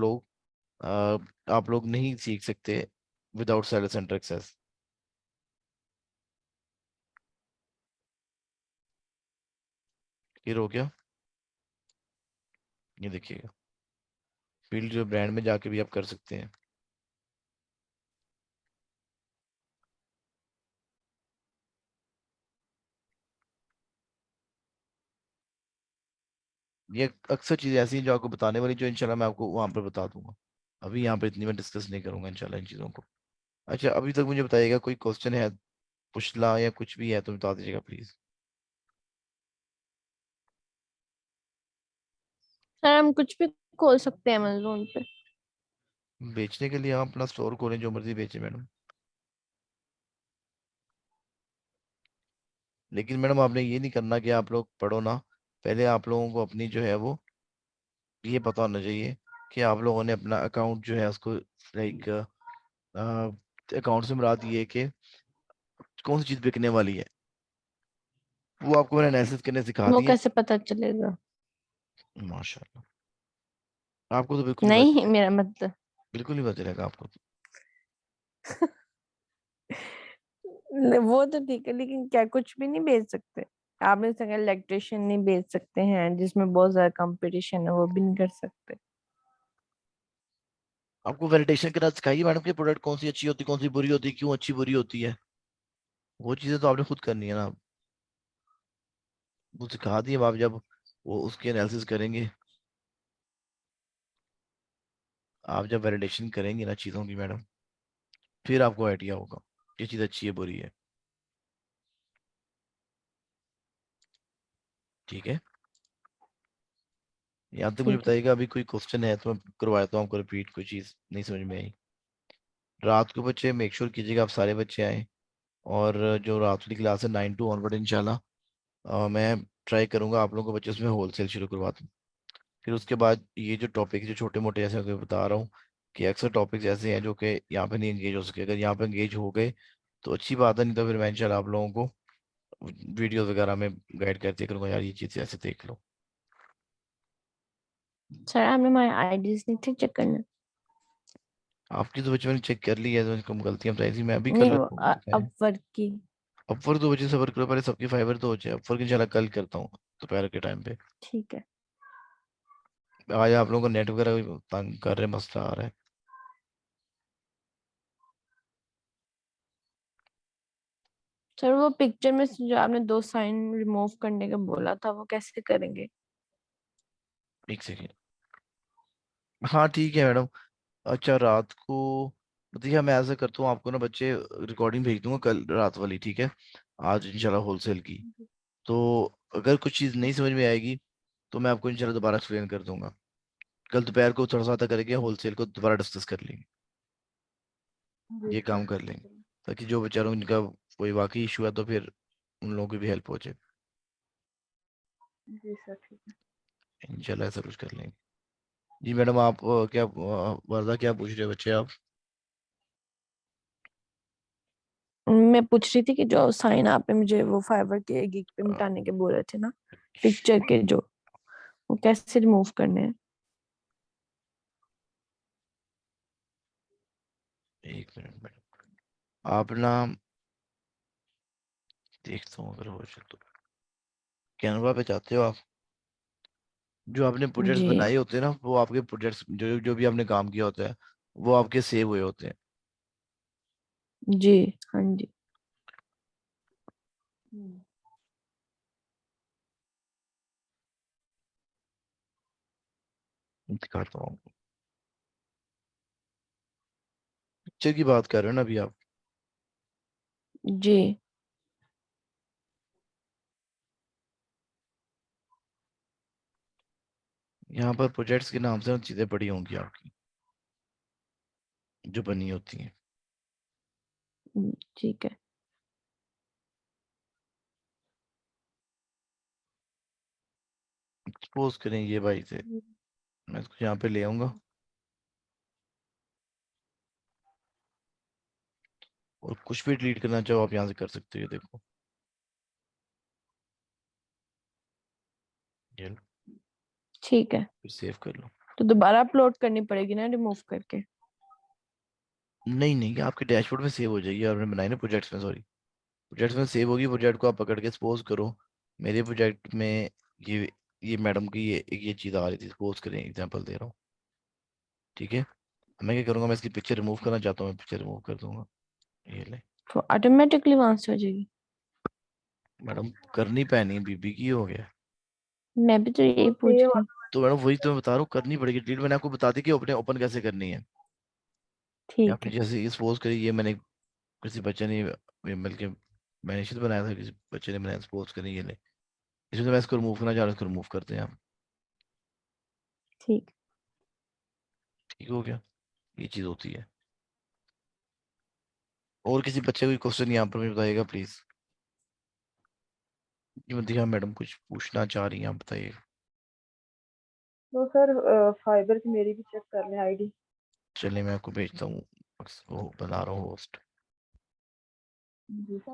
लोग नहीं सीख सकते without seller center access. Clear हो गया? ये देखिएगा, फील्ड जो ब्रांड में जाके भी आप कर सकते हैं। ये अक्सर चीज़ें ऐसी हैं जो आपको बताने वाली, जो इंशाल्लाह मैं आपको वहां पर बता दूंगा, अभी यहाँ पर इतनी मैं डिस्कस नहीं करूंगा इंशाल्लाह इन चीज़ों को। अच्छा अभी तक मुझे बताइएगा, कोई क्वेश्चन है, पूछना या कुछ भी है तो बता दीजिएगा प्लीज। सर हम कुछ भी खोल सकते हैं अमेज़न पे। बेचने के लिए आप अपना स्टोर खोलें, जो मर्जी बेचे मैडम, लेकिन मैडम आपने ये नहीं करना कि आप लोग पढ़ो ना, पहले आप लोगों को अपनी जो है वो ये पता होना चाहिए कि आप लोगों ने अपना अकाउंट जो है उसको लाइक अकाउंट से मुराद ये है कि कौन सी चीज़ बिकने वाली है, वो आपको मैंने एनालिसिस करने सिखा वो दिए। कैसे पता चलेगा? माशाल्लाह, आपको तो बिल्कुल नहीं नहीं पता, मेरा मतलब बिल्कुल नहीं पता चलेगा आपको तो। वो तो ठीक है, लेकिन क्या कुछ भी नहीं बेच सकते? आपने संग इलेक्ट्रिशियन नहीं बेच सकते हैं, जिसमें बहुत ज्यादा कंपटीशन है, वो भी नहीं कर सकते। आपको वैलिडेशन करना सिखाइए मैडम कि प्रोडक्ट कौन सी अच्छी होती, कौन सी बुरी होती, क्यों अच्छी बुरी होती है, वो चीज़ें तो आपने खुद करनी है ना, वो सिखा दिए, अब आप जब वो उसकी एनालिसिस करेंगे, आप जब वैलिडेशन करेंगे ना चीज़ों की मैडम, फिर आपको आइडिया होगा ये चीज़ अच्छी है बुरी है, ठीक है। यहाँ तक मुझे ठीक है। बताइएगा, अभी कोई क्वेश्चन है तो मैं करवाता हूँ आपको रिपीट, कोई चीज़ नहीं समझ में आई। रात को बच्चे मेक श्योर कीजिएगा आप सारे बच्चे आए, और जो रात वाली क्लास है 9 to ऑनवर्ड इंशाल्लाह मैं ट्राई करूंगा आप लोगों को बच्चे उसमें होलसेल शुरू करवा दूँ। फिर उसके बाद ये जो टॉपिक जो छोटे मोटे ऐसे मैं बता रहा हूँ कि अक्सर टॉपिक्स ऐसे हैं जो कि यहाँ पे नहीं एंगेज हो सके, अगर यहाँ पे एंगेज हो गए तो अच्छी बात है, नहीं तो फिर मैं इंशाल्लाह आप लोगों को वीडियो वगैरह में गाइड करते करूँगा, यार ये चीज़ ऐसे देख लो। सर आपने हमारे आईडीज नहीं थे चेक करना? आपकी तो बच्चे मैंने चेक कर ली है, तो कम गलतियाँ बताई थी, मैं अभी नहीं कल वो रखूंगा दिखाएं। अपवर्क की। अपवर तो बच्चे सबर करो, पहले सबकी फाइबर तो हो जाए, अपवर इंशाल्लाह कल करता हूँ दोपहर के टाइम पे। ठीक है। आज आप लोगों को नेट वगैरह भी तंग कर रहे, मसला आ रहा है। सर वो पिक्चर में से जो आपने दो साइन रिमूव करने का बोला था, वो कैसे करेंगे? एक सेकेंड, हाँ ठीक है मैडम। अच्छा रात को, देखिए मैं ऐसा करता हूँ, आपको ना बच्चे रिकॉर्डिंग भेज दूंगा कल रात वाली, ठीक है, आज इंशाल्लाह होलसेल की। तो अगर कुछ चीज़ नहीं समझ में आएगी तो मैं आपको इंशाल्लाह दोबारा एक्सप्लेन कर दूंगा, कल दोपहर को थोड़ा सा आता करके होलसेल को दोबारा डिस्कस कर लेंगे, जी ये ठीक काम कर है। लेंगे, ताकि जो बेचारों जिनका कोई वाकई इशू है तो फिर उन लोगों की भी हेल्प हो जाए। जी सर ठीक है। इंशाल्लाह ऐसा कुछ कर लेंगे। जी मैडम, आप क्या वर्दा क्या पूछ रहे हो बच्चे आप? मैं पूछ रही थी कि जो साइन आपने मुझे वो फाइवर के गिग पे मिटाने के बोले थे ना, पिक्चर के जो, वो कैसे रिमूव करने हैं? एक मिनट मैडम, आप ना देखता हूँ अगर हो जाए तो। कैनवा पे जाते हो आप? जो आपने प्रोजेक्ट्स जी बनाए होते हैं ना, वो आपके प्रोजेक्ट्स जो जो भी आपने काम किया होता है वो आपके सेव हुए होते हैं। जी हाँ जी। दिखाता हूँ। पिक्चर की बात कर रहे हो ना अभी आप? जी यहाँ पर प्रोजेक्ट्स के नाम से ना चीजें पड़ी होंगी आपकी जो बनी होती हैं। ठीक है। सपोज करें ये भाई से, मैं इसको यहाँ पे ले आऊंगा और कुछ भी डिलीट करना चाहो आप यहाँ से कर सकते हो। ये देखो, ये लो, ठीक है, फिर सेव कर लो। तो दोबारा अपलोड करनी पड़ेगी ना रिमूव करके? नहीं नहीं, ये आपके डैशबोर्ड में सेव हो जाएगी। आपने बनाई ना प्रोजेक्ट्स में, सॉरी, प्रोजेक्ट्स में सेव होगी। प्रोजेक्ट को आप पकड़ के सपोज करो मेरे प्रोजेक्ट में ये मैडम की ये चीज आ रही थी, सपोज करें, एग्जांपल दे रहा हूँ, ठीक है। अब मैं क्या करूंगा, मैं इसकी पिक्चर रिमूव करना चाहता हूँ, मैं पिक्चर रिमूव कर दूंगा। ये ले तो ऑटोमेटिकली वहां से हो जाएगी? मैडम, करनी पैनी है बीबी की, हो गया। मैं भी तो यही वो पूछ सेव रही हूँ। तो मैडम वही तो मैं बता रहा हूँ, करनी पड़ेगी डिलीट। मैंने आपको बता दी कि ओपन ओपन कैसे करनी है। ये ठीक आपने है। जैसे सपोज करी, ये मैंने किसी बच्चे ने मिलके मैंने खुद बनाया था, किसी बच्चे ने बनाया, सपोज करी ये ले। इसमें तो मैं इसको रिमूव करना चाह रहा हूँ, इसको रिमूव करते हैं आप। ठीक। ठीक हो गया, ये चीज होती है। और किसी बच्चे को क्वेश्चन यहाँ पर भी बताइएगा प्लीज। हाँ मैडम, कुछ पूछना चाह रही हैं आप, बताइए। तो सर फाइबर की मेरी भी चेक कर लें आईडी। चलिए मैं आपको भेजता हूँ, वो बना रहा हूँ होस्ट। जी